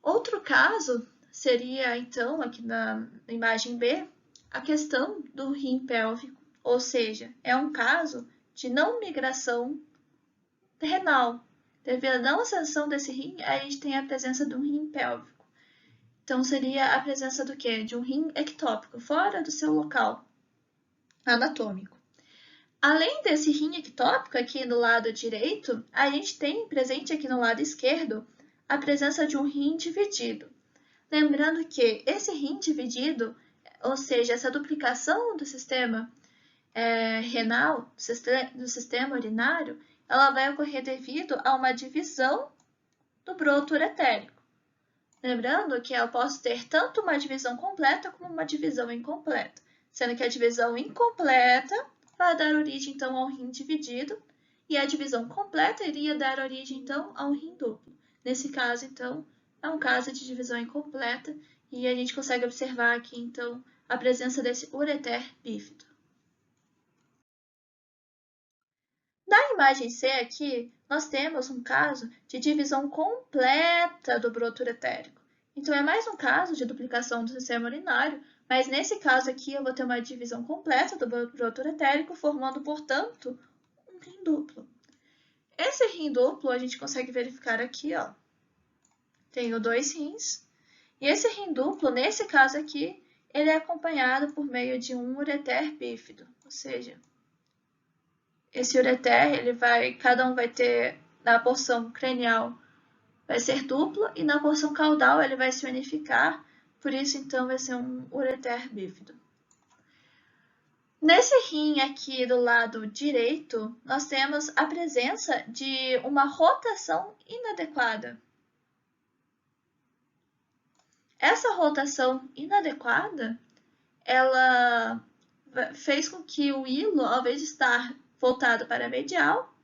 Outro caso seria, então, aqui na imagem B, a questão do rim pélvico, ou seja, é um caso de não migração renal. Devido à não ascensão desse rim, a gente tem a presença de um rim pélvico. Então, seria a presença do quê? De um rim ectópico, fora do seu local anatômico. Além desse rim ectópico aqui no lado direito, a gente tem presente aqui no lado esquerdo a presença de um rim dividido. Lembrando que esse rim dividido, ou seja, essa duplicação do sistema renal, do sistema urinário, ela vai ocorrer devido a uma divisão do broto uretérico. Lembrando que eu posso ter tanto uma divisão completa como uma divisão incompleta, sendo que a divisão incompleta vai dar origem, então, a um rim dividido, e a divisão completa iria dar origem, então, a um rim duplo. Nesse caso, então, é um caso de divisão incompleta, e a gente consegue observar aqui, então, a presença desse ureter bífido. Na imagem C aqui, nós temos um caso de divisão completa do broto uretérico. Então, é mais um caso de duplicação do sistema urinário, mas nesse caso aqui eu vou ter uma divisão completa do broto uretérico, formando, portanto, um rim duplo. Esse rim duplo a gente consegue verificar aqui, ó. Tenho dois rins, e esse rim duplo, nesse caso aqui, ele é acompanhado por meio de um ureter bífido, ou seja, esse ureter, cada um vai ter, na porção cranial, vai ser duplo, e na porção caudal ele vai se unificar, por isso, então, vai ser um ureter bífido. Nesse rim aqui do lado direito, nós temos a presença de uma rotação inadequada. Essa rotação inadequada, ela fez com que o hilo, ao invés de estar voltado para a medial,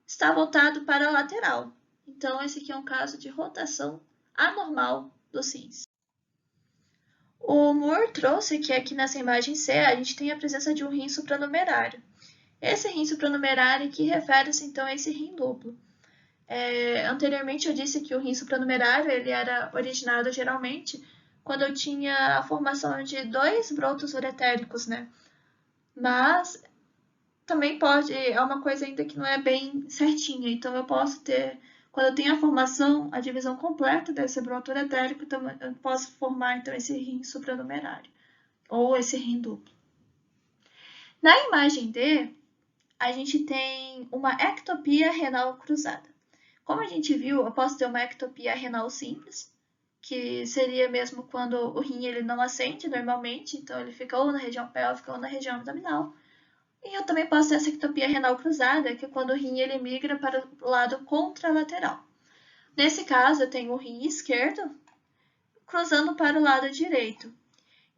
está voltado para a lateral. Então, esse aqui é um caso de rotação anormal dos rins. O Moore trouxe que aqui nessa imagem C, a gente tem a presença de um rim supranumerário. Esse rim supranumerário aqui refere-se, então, a esse rim duplo. Anteriormente eu disse que o rim supranumerário ele era originado geralmente quando eu tinha a formação de dois brotos uretéricos, né? Mas também é uma coisa ainda que não é bem certinha, então eu posso ter, quando eu tenho a formação, a divisão completa desse broto uretérico, então eu posso formar então esse rim supranumerário, ou esse rim duplo. Na imagem D, a gente tem uma ectopia renal cruzada. Como a gente viu, eu posso ter uma ectopia renal simples, que seria mesmo quando o rim ele não ascende normalmente, então ele fica ou na região pélvica ou na região abdominal. E eu também posso ter essa ectopia renal cruzada, que é quando o rim ele migra para o lado contralateral. Nesse caso, eu tenho o rim esquerdo cruzando para o lado direito.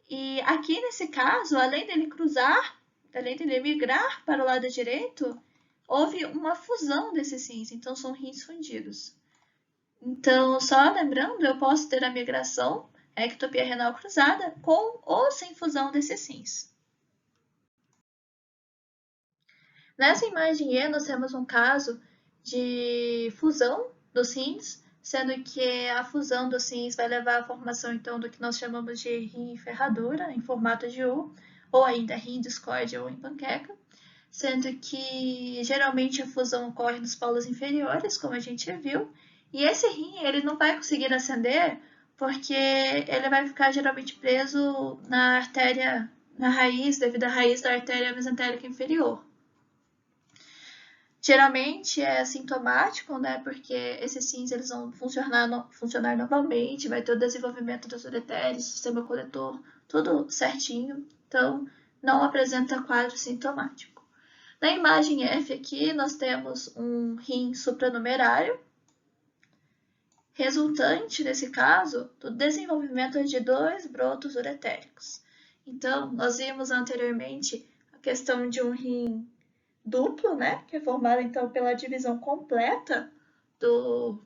E aqui nesse caso, além dele migrar para o lado direito, houve uma fusão desses rins, então são rins fundidos. Então, só lembrando, eu posso ter a migração, a ectopia renal cruzada, com ou sem fusão desses rins. Nessa imagem E, nós temos um caso de fusão dos rins, sendo que a fusão dos rins vai levar à formação, então, do que nós chamamos de rim ferradura, em formato de U, ou ainda rim discorde ou em panqueca, sendo que geralmente a fusão ocorre nos polos inferiores, como a gente viu, e esse rim ele não vai conseguir ascender porque ele vai ficar geralmente preso na artéria, na raiz, devido à raiz da artéria mesentérica inferior. Geralmente é sintomático, né? Porque esses rins eles vão funcionar normalmente, vai ter o desenvolvimento dos ureteres, sistema coletor, tudo certinho, então não apresenta quadro sintomático. Na imagem F aqui, nós temos um rim supranumerário, resultante, nesse caso, do desenvolvimento de dois brotos uretéricos. Então, nós vimos anteriormente a questão de um rim duplo, né, que é formado, então, pela divisão completa do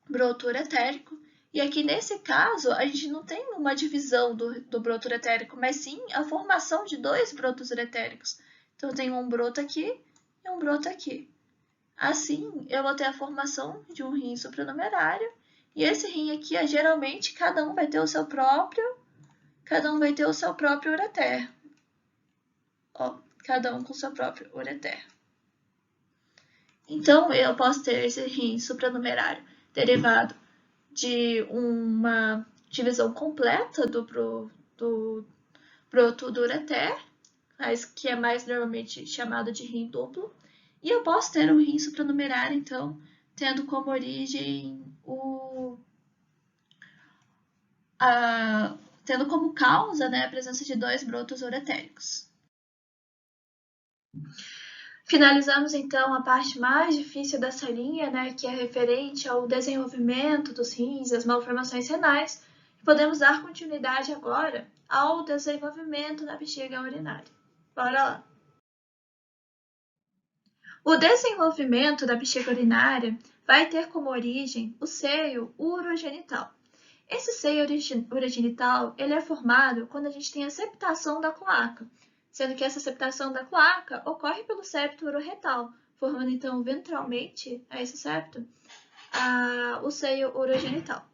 broto uretérico, E aqui, nesse caso, a gente não tem uma divisão do broto uretérico, mas sim a formação de dois brotos uretéricos. Então, eu tenho um broto aqui e um broto aqui. Assim, eu vou ter a formação de um rim supranumerário. E esse rim aqui, geralmente, cada um vai ter o seu próprio ureter. Ó, cada um com o seu próprio ureter. Então, eu posso ter esse rim supranumerário derivado de uma divisão completa do broto do ureter, mas que é mais normalmente chamado de rim duplo. E eu posso ter um rim supranumerário, então, tendo como origem tendo como causa, né, a presença de dois brotos uretéricos. Finalizamos, então, a parte mais difícil dessa linha, né, que é referente ao desenvolvimento dos rins e as malformações renais, e podemos dar continuidade agora ao desenvolvimento da bexiga urinária. Bora lá! O desenvolvimento da bexiga urinária vai ter como origem o seio urogenital. Esse seio urogenital ele é formado quando a gente tem a septação da cloaca, sendo que essa septação da cloaca ocorre pelo septo uroretal, formando então ventralmente a esse septo o seio urogenital.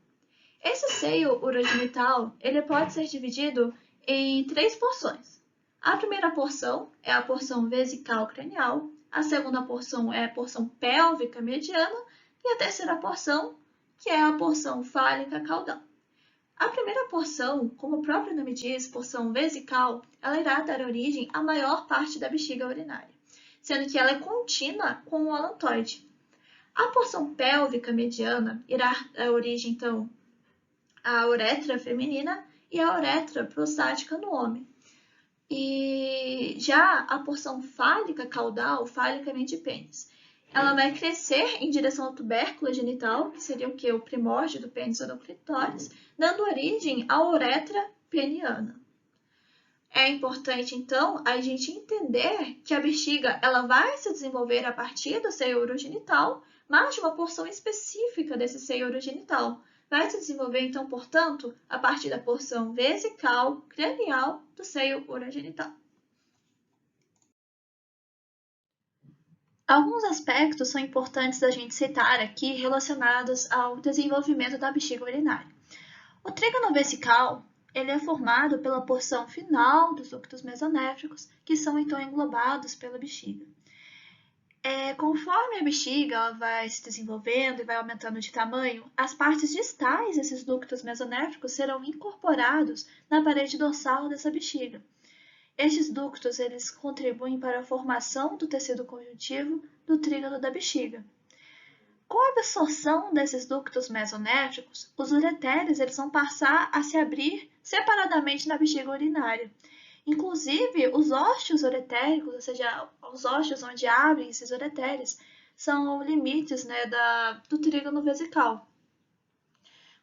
Esse seio urogenital ele pode ser dividido em 3 porções. A primeira porção é a porção vesical cranial, a segunda porção é a porção pélvica mediana e a terceira porção, que é a porção fálica caudal. A primeira porção, como o próprio nome diz, porção vesical, ela irá dar origem à maior parte da bexiga urinária, sendo que ela é contínua com o alantoide. A porção pélvica mediana irá dar origem, então, à uretra feminina e à uretra prostática no homem. E já a porção fálica caudal, fálicamente pênis, ela vai crescer em direção ao tubérculo genital, que seria o que? O primórdio do pênis ou do clitóris, dando origem à uretra peniana. É importante, então, a gente entender que a bexiga ela vai se desenvolver a partir do seio urogenital, mas de uma porção específica desse seio urogenital. Vai se desenvolver, então, portanto, a partir da porção vesical cranial do seio urogenital. Alguns aspectos são importantes da gente citar aqui relacionados ao desenvolvimento da bexiga urinária. O trígono vesical ele é formado pela porção final dos ductos mesonéfricos, que são então englobados pela bexiga. Conforme a bexiga ela vai se desenvolvendo e vai aumentando de tamanho, as partes distais desses ductos mesonéfricos serão incorporados na parede dorsal dessa bexiga. Estes ductos eles contribuem para a formação do tecido conjuntivo do trígono da bexiga. Com a absorção desses ductos mesonéfricos, os ureteres eles vão passar a se abrir separadamente na bexiga urinária. Inclusive, os ósteos uretéricos, ou seja, os ósteos onde abrem esses ureteres, são limites, né, do trígono vesical.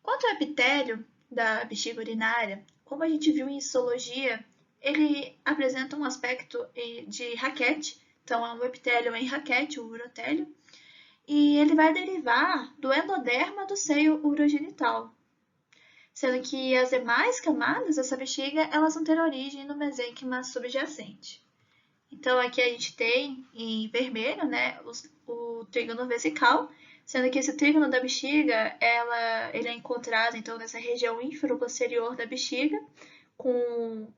Quanto ao epitélio da bexiga urinária, como a gente viu em histologia, ele apresenta um aspecto de raquete, então é um epitélio em raquete, o urotélio, e ele vai derivar do endoderma do seio urogenital, sendo que as demais camadas dessa bexiga elas vão ter origem no mesênquima subjacente. Então aqui a gente tem em vermelho, né, o trígono vesical, sendo que esse trígono da bexiga ele é encontrado então nessa região infero-posterior da bexiga,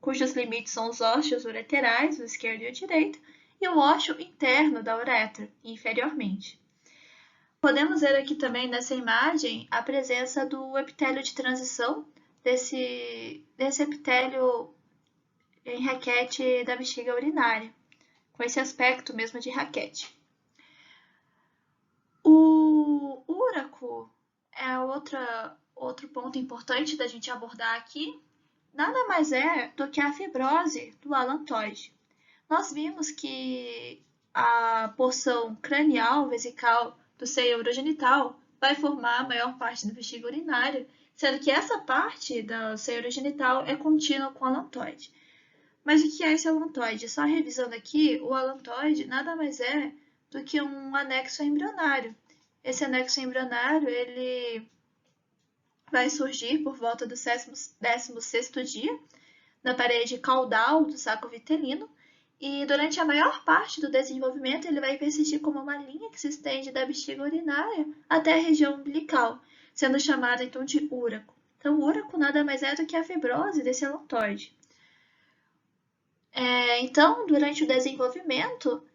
cujos limites são os ósteos ureterais, o esquerdo e o direito, e o ósteo interno da uretra, inferiormente. Podemos ver aqui também nessa imagem a presença do epitélio de transição, desse epitélio em raquete da bexiga urinária, com esse aspecto mesmo de raquete. O úraco é outro ponto importante da gente abordar aqui. Nada mais é do que a fibrose do alantoide. Nós vimos que a porção cranial vesical do seio urogenital vai formar a maior parte da bexiga urinária, sendo que essa parte do seio urogenital é contínua com o alantoide. Mas o que é esse alantoide? Só revisando aqui, o alantoide nada mais é do que um anexo embrionário. Esse anexo embrionário, ele vai surgir por volta do 16º dia, na parede caudal do saco vitelino, e durante a maior parte do desenvolvimento ele vai persistir como uma linha que se estende da bexiga urinária até a região umbilical, sendo chamada então de úraco. Então, o úraco nada mais é do que a fibrose desse alontoide. Então, durante o desenvolvimento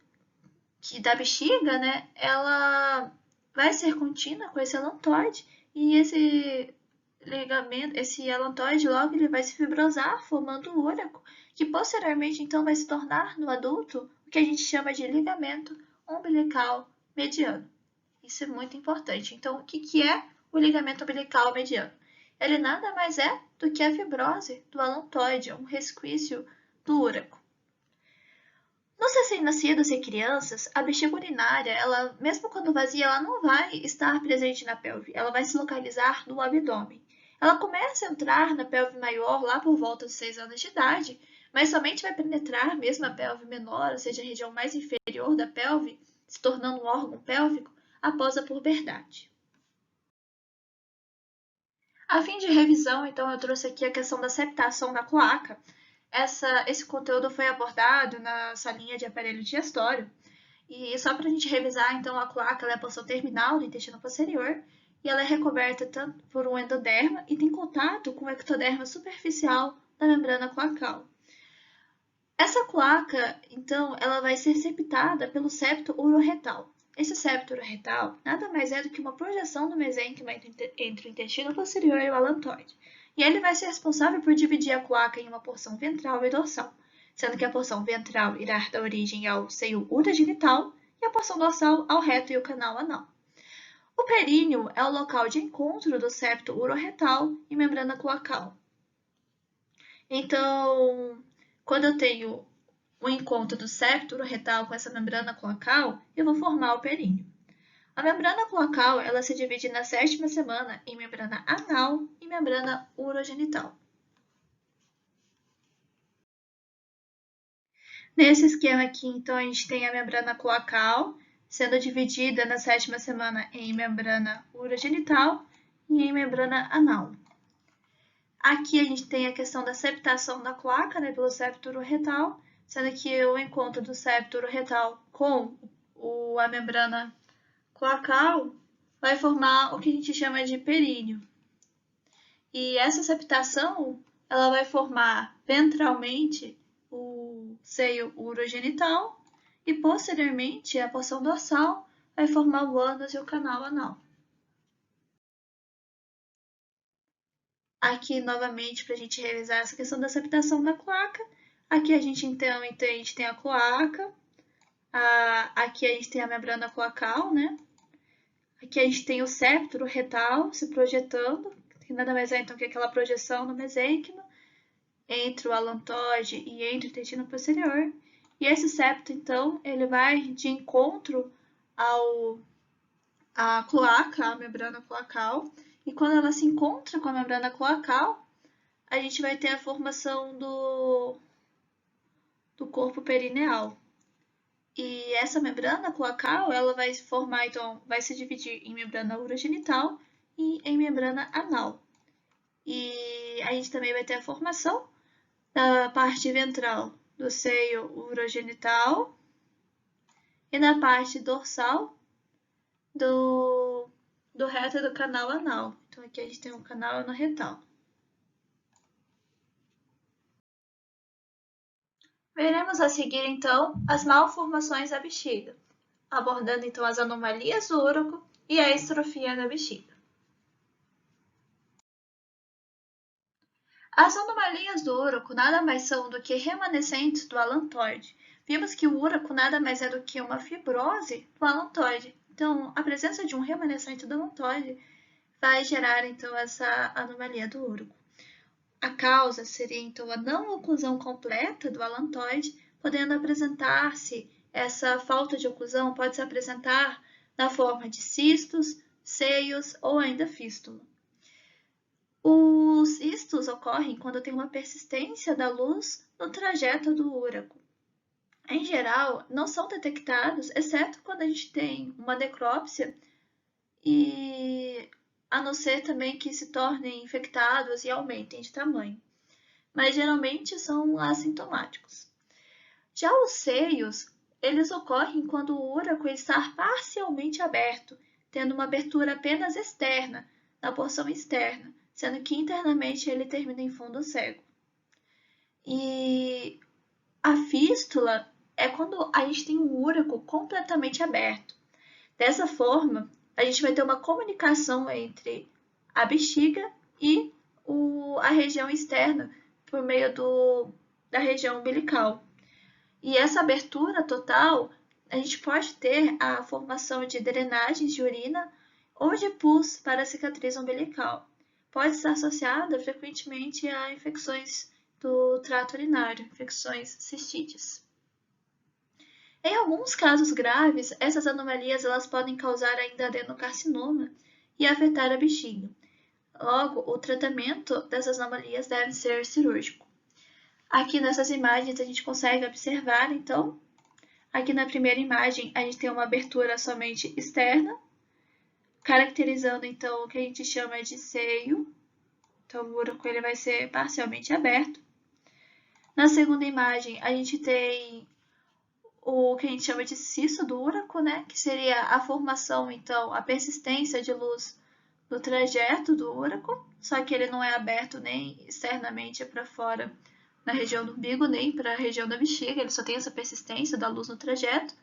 da bexiga, né, ela vai ser contínua com esse alontoide e esse ligamento, esse alontoide logo ele vai se fibrosar, formando o úraco, que posteriormente então vai se tornar no adulto o que a gente chama de ligamento umbilical mediano. Isso é muito importante. Então, o que é o ligamento umbilical mediano? Ele nada mais é do que a fibrose do alontoide, um resquício do úraco. Nos recém-nascidos e crianças, a bexiga urinária, ela, mesmo quando vazia, ela não vai estar presente na pelve, ela vai se localizar no abdômen. Ela começa a entrar na pelve maior lá por volta dos 6 anos de idade, mas somente vai penetrar mesmo a pelve menor, ou seja, a região mais inferior da pelve, se tornando um órgão pélvico, após a puberdade. A fim de revisão, então, eu trouxe aqui a questão da septação da cloaca. Esse conteúdo foi abordado na salinha de aparelho digestório. E só para a gente revisar, então, a cloaca é a porção terminal do intestino posterior e ela é recoberta tanto por um endoderma e tem contato com o ectoderma superficial da membrana cloacal. Essa cloaca, então, ela vai ser septada pelo septo uroretal. Esse septo uroretal nada mais é do que uma projeção do mesênquima entre o intestino posterior e o alantoide. E ele vai ser responsável por dividir a cloaca em uma porção ventral e dorsal, sendo que a porção ventral irá dar origem ao seio urogenital e a porção dorsal ao reto e o canal anal. O períneo é o local de encontro do septo uroretal e membrana cloacal. Então, quando eu tenho o encontro do septo uroretal com essa membrana cloacal, eu vou formar o períneo. A membrana cloacal ela se divide na 7ª semana em membrana anal e membrana urogenital. Nesse esquema aqui, então, a gente tem a membrana cloacal sendo dividida na 7ª semana em membrana urogenital e em membrana anal. Aqui a gente tem a questão da septação da cloaca, né, pelo septo uroretal, sendo que o encontro do septo uroretal com a membrana cloacal vai formar o que a gente chama de períneo. E essa septação ela vai formar ventralmente o seio urogenital e posteriormente a porção dorsal vai formar o ânus e o canal anal. Aqui novamente para a gente revisar essa questão da septação da cloaca. Aqui a gente então entende tem a cloaca, aqui a gente tem a membrana cloacal, né? Aqui a gente tem o septo uroretal se projetando, que nada mais é então que aquela projeção no mesênquima entre o alantoide e entre o intestino posterior. E esse septo, então, ele vai de encontro à cloaca, à membrana cloacal, e quando ela se encontra com a membrana cloacal, a gente vai ter a formação do corpo perineal. E essa membrana cloacal, ela vai formar, então, vai se dividir em membrana urogenital e em membrana anal. E a gente também vai ter a formação da parte ventral do seio urogenital e na parte dorsal do reto e do canal anal. Então, aqui a gente tem um canal anorretal. Veremos a seguir, então, as malformações da bexiga, abordando, então, as anomalias do úraco e a estrofia da bexiga. As anomalias do úraco nada mais são do que remanescentes do alantoide. Vimos que o úraco nada mais é do que uma fibrose do alantoide. Então, a presença de um remanescente do alantoide vai gerar, então, essa anomalia do úraco. A causa seria, então, a não oclusão completa do alantoide, podendo apresentar-se, essa falta de oclusão pode se apresentar na forma de cistos, seios ou ainda fístula. Os cistos ocorrem quando tem uma persistência da luz no trajeto do úraco. Em geral, não são detectados, exceto quando a gente tem uma necrópsia e a não ser também que se tornem infectados e aumentem de tamanho, mas geralmente são assintomáticos. Já os seios, eles ocorrem quando o úraco está parcialmente aberto, tendo uma abertura apenas externa, na porção externa, sendo que internamente ele termina em fundo cego. E a fístula é quando a gente tem um úraco completamente aberto. Dessa forma, a gente vai ter uma comunicação entre a bexiga e a região externa por meio da região umbilical. E essa abertura total, a gente pode ter a formação de drenagens de urina ou de pus para a cicatriz umbilical. Pode estar associada frequentemente a infecções do trato urinário, infecções cistites. Em alguns casos graves, essas anomalias elas podem causar ainda adenocarcinoma e afetar a bexiga. Logo, o tratamento dessas anomalias deve ser cirúrgico. Aqui nessas imagens a gente consegue observar, então, aqui na primeira imagem a gente tem uma abertura somente externa, caracterizando então o que a gente chama de seio. Então o buraco ele vai ser parcialmente aberto. Na segunda imagem a gente tem o que a gente chama de cisto do úraco, né? Que seria a formação, então, a persistência de luz no trajeto do úraco, só que ele não é aberto nem externamente para fora na região do umbigo, nem para a região da bexiga, ele só tem essa persistência da luz no trajeto.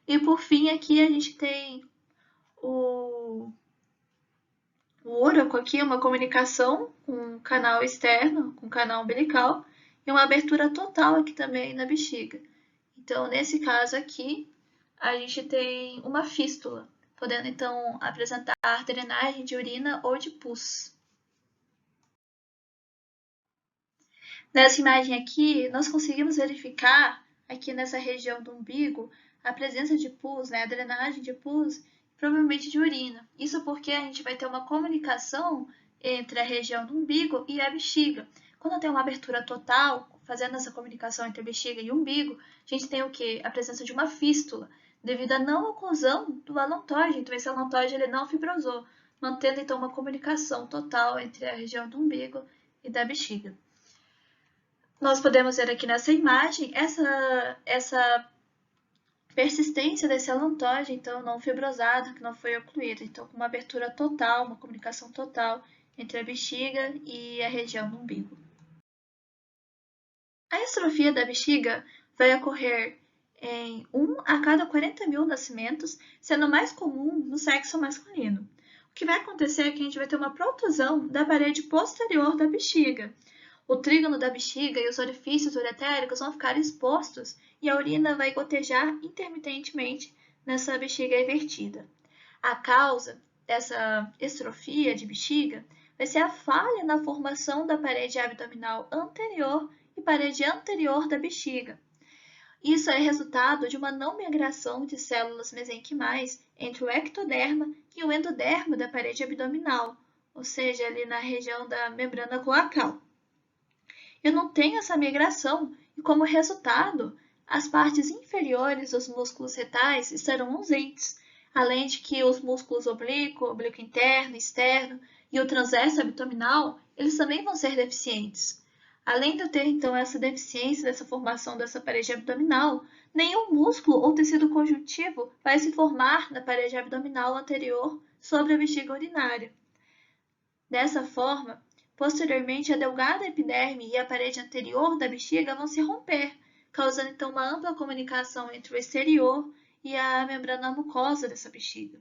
E por fim, aqui a gente tem o úraco aqui, uma comunicação com o canal externo, com o canal umbilical, e uma abertura total aqui também na bexiga. Então, nesse caso aqui, a gente tem uma fístula, podendo então apresentar drenagem de urina ou de pus. Nessa imagem aqui, nós conseguimos verificar, aqui nessa região do umbigo, a presença de pus, né, a drenagem de pus, provavelmente de urina. Isso porque a gente vai ter uma comunicação entre a região do umbigo e a bexiga. Quando tem uma abertura total, fazendo essa comunicação entre a bexiga e o umbigo, a gente tem o quê? A presença de uma fístula, devido à não oclusão do alontóide. Então, esse alontóide ele não fibrosou, mantendo então uma comunicação total entre a região do umbigo e da bexiga. Nós podemos ver aqui nessa imagem essa persistência desse alontóide, então, não fibrosado, que não foi ocluído. Então, com uma abertura total, uma comunicação total entre a bexiga e a região do umbigo. A estrofia da bexiga vai ocorrer em 1 a cada 40 mil nascimentos, sendo mais comum no sexo masculino. O que vai acontecer é que a gente vai ter uma protusão da parede posterior da bexiga. O trígono da bexiga e os orifícios uretéricos vão ficar expostos e a urina vai gotejar intermitentemente nessa bexiga invertida. A causa dessa estrofia de bexiga vai ser a falha na formação da parede abdominal anterior e parede anterior da bexiga. Isso é resultado de uma não migração de células mesenquimais entre o ectoderma e o endoderma da parede abdominal, ou seja, ali na região da membrana cloacal. Eu não tenho essa migração e, como resultado, as partes inferiores dos músculos retais estarão ausentes, além de que os músculos oblíquo interno, externo e o transverso abdominal, eles também vão ser deficientes. Além de eu ter, então, essa deficiência dessa formação dessa parede abdominal, nenhum músculo ou tecido conjuntivo vai se formar na parede abdominal anterior sobre a bexiga urinária. Dessa forma, posteriormente, a delgada epiderme e a parede anterior da bexiga vão se romper, causando então uma ampla comunicação entre o exterior e a membrana mucosa dessa bexiga.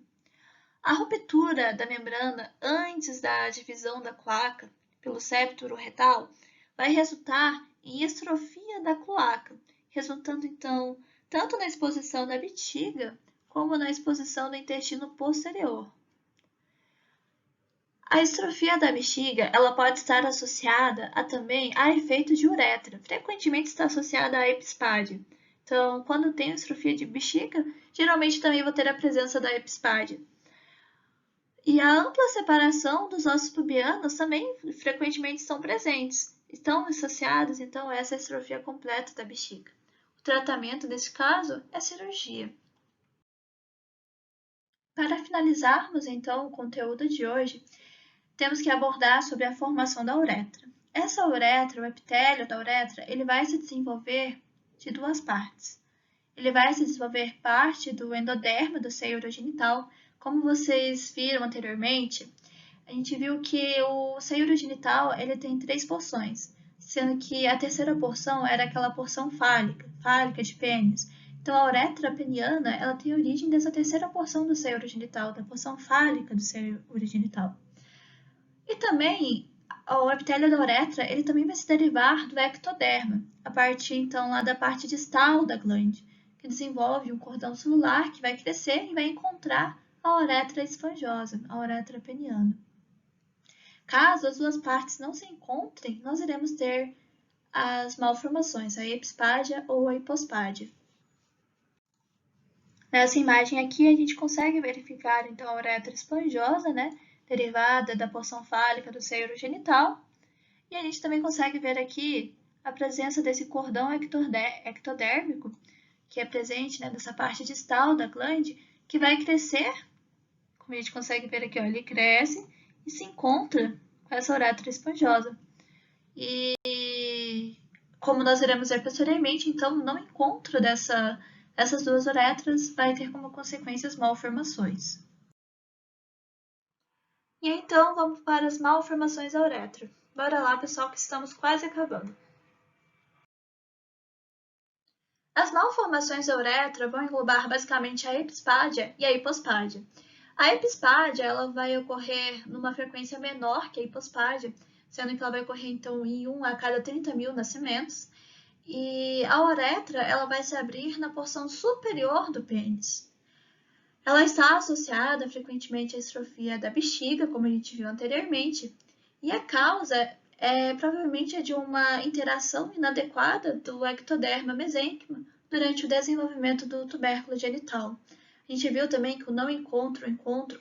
A ruptura da membrana antes da divisão da cloaca pelo septo uroretal vai resultar em estrofia da cloaca, resultando então tanto na exposição da bexiga como na exposição do intestino posterior. A estrofia da bexiga ela pode estar associada também a efeitos de uretra, frequentemente está associada à epispádia. Então, quando tem estrofia de bexiga, geralmente também vou ter a presença da epispádia. E a ampla separação dos ossos pubianos também frequentemente estão presentes. Estão associados, então, a essa estrofia completa da bexiga. O tratamento desse caso é cirurgia. Para finalizarmos, então, o conteúdo de hoje, temos que abordar sobre a formação da uretra. Essa uretra, o epitélio da uretra, ele vai se desenvolver de duas partes. Ele vai se desenvolver parte do endodermo do seio urogenital. Como vocês viram anteriormente, a gente viu que o seio urogenital ele tem 3 porções, sendo que a terceira porção era aquela porção fálica de pênis. Então, a uretra peniana ela tem origem dessa terceira porção do seio urogenital, da porção fálica do seio urogenital. E também, o epitélio da uretra ele também vai se derivar do ectoderma, a partir, então, lá da parte distal da glande, que desenvolve um cordão celular que vai crescer e vai encontrar a uretra esponjosa, a uretra peniana. Caso as duas partes não se encontrem, nós iremos ter as malformações, a epispádia ou a hipospádia. Nessa imagem aqui, a gente consegue verificar, então, a uretra esponjosa, né, derivada da porção fálica do seio urogenital. E a gente também consegue ver aqui a presença desse cordão ectodérmico, que é presente, né, nessa parte distal da glande, que vai crescer, como a gente consegue ver aqui, ó, ele cresce e se encontra com essa uretra esponjosa. E como nós iremos ver posteriormente, então, não encontro dessas duas uretras vai ter como consequências malformações. E então, vamos para as malformações da uretra. Bora lá, pessoal, que estamos quase acabando. As malformações da uretra vão englobar basicamente a epispádia e a hipospádia. A epispádia ela vai ocorrer numa frequência menor que a hipospádia, sendo que ela vai ocorrer então em 1 a cada 30.000 nascimentos. E a uretra ela vai se abrir na porção superior do pênis. Ela está associada frequentemente à estrofia da bexiga, como a gente viu anteriormente, e a causa provavelmente é de uma interação inadequada do ectoderma mesênquima durante o desenvolvimento do tubérculo genital. A gente viu também que o não encontro,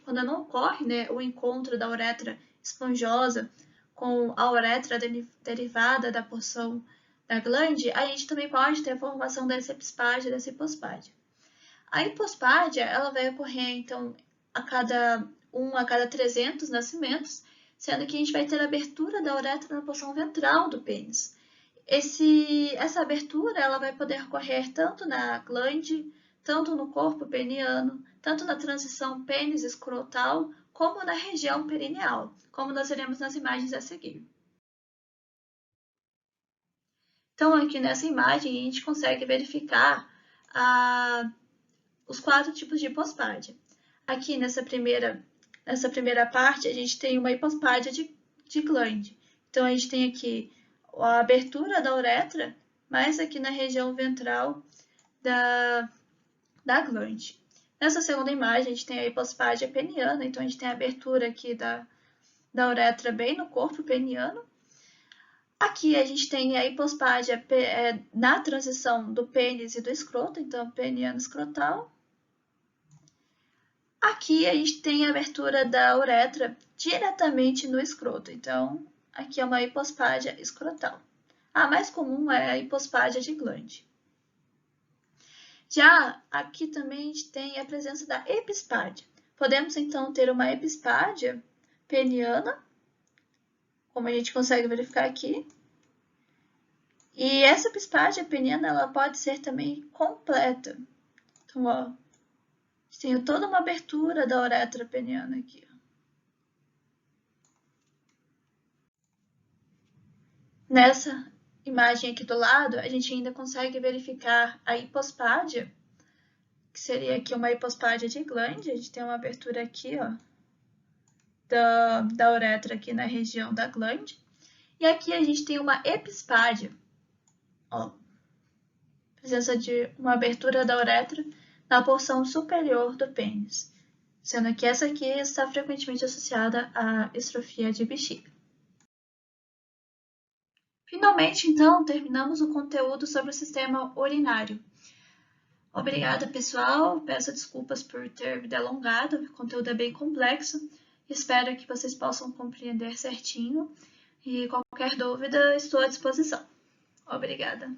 quando não ocorre, né, o encontro da uretra esponjosa com a uretra derivada da porção da glande, a gente também pode ter a formação dessa epispádia e dessa hipospádia. A hipospádia ela vai ocorrer, então, a cada 300 nascimentos, sendo que a gente vai ter a abertura da uretra na porção ventral do pênis. Essa abertura ela vai poder ocorrer tanto na glande, tanto no corpo peniano, tanto na transição pênis-escrotal, como na região perineal, como nós veremos nas imagens a seguir. Então, aqui nessa imagem, a gente consegue verificar os 4 tipos de hipospádia. Aqui nessa primeira parte, a gente tem uma hipospádia de glande. Então, a gente tem aqui a abertura da uretra, mas aqui na região ventral da glande. Nessa segunda imagem, a gente tem a hipospádia peniana, então a gente tem a abertura aqui da uretra bem no corpo peniano. Aqui a gente tem a hipospádia na transição do pênis e do escroto, então peniano escrotal. Aqui a gente tem a abertura da uretra diretamente no escroto, então aqui é uma hipospádia escrotal. A mais comum é a hipospádia de glande. Já aqui também a gente tem a presença da epispádia. Podemos então ter uma epispádia peniana, como a gente consegue verificar aqui. E essa epispádia peniana ela pode ser também completa. Então, ó, tem toda uma abertura da uretra peniana aqui. Ó. Nessa imagem aqui do lado, a gente ainda consegue verificar a hipospádia, que seria aqui uma hipospádia de glande. A gente tem uma abertura aqui, ó, da uretra aqui na região da glande. E aqui a gente tem uma epispádia, ó, presença de uma abertura da uretra na porção superior do pênis, sendo que essa aqui está frequentemente associada à estrofia de bexiga. Finalmente, então, terminamos o conteúdo sobre o sistema urinário. Obrigada, pessoal. Peço desculpas por ter me delongado, o conteúdo é bem complexo. Espero que vocês possam compreender certinho e qualquer dúvida estou à disposição. Obrigada.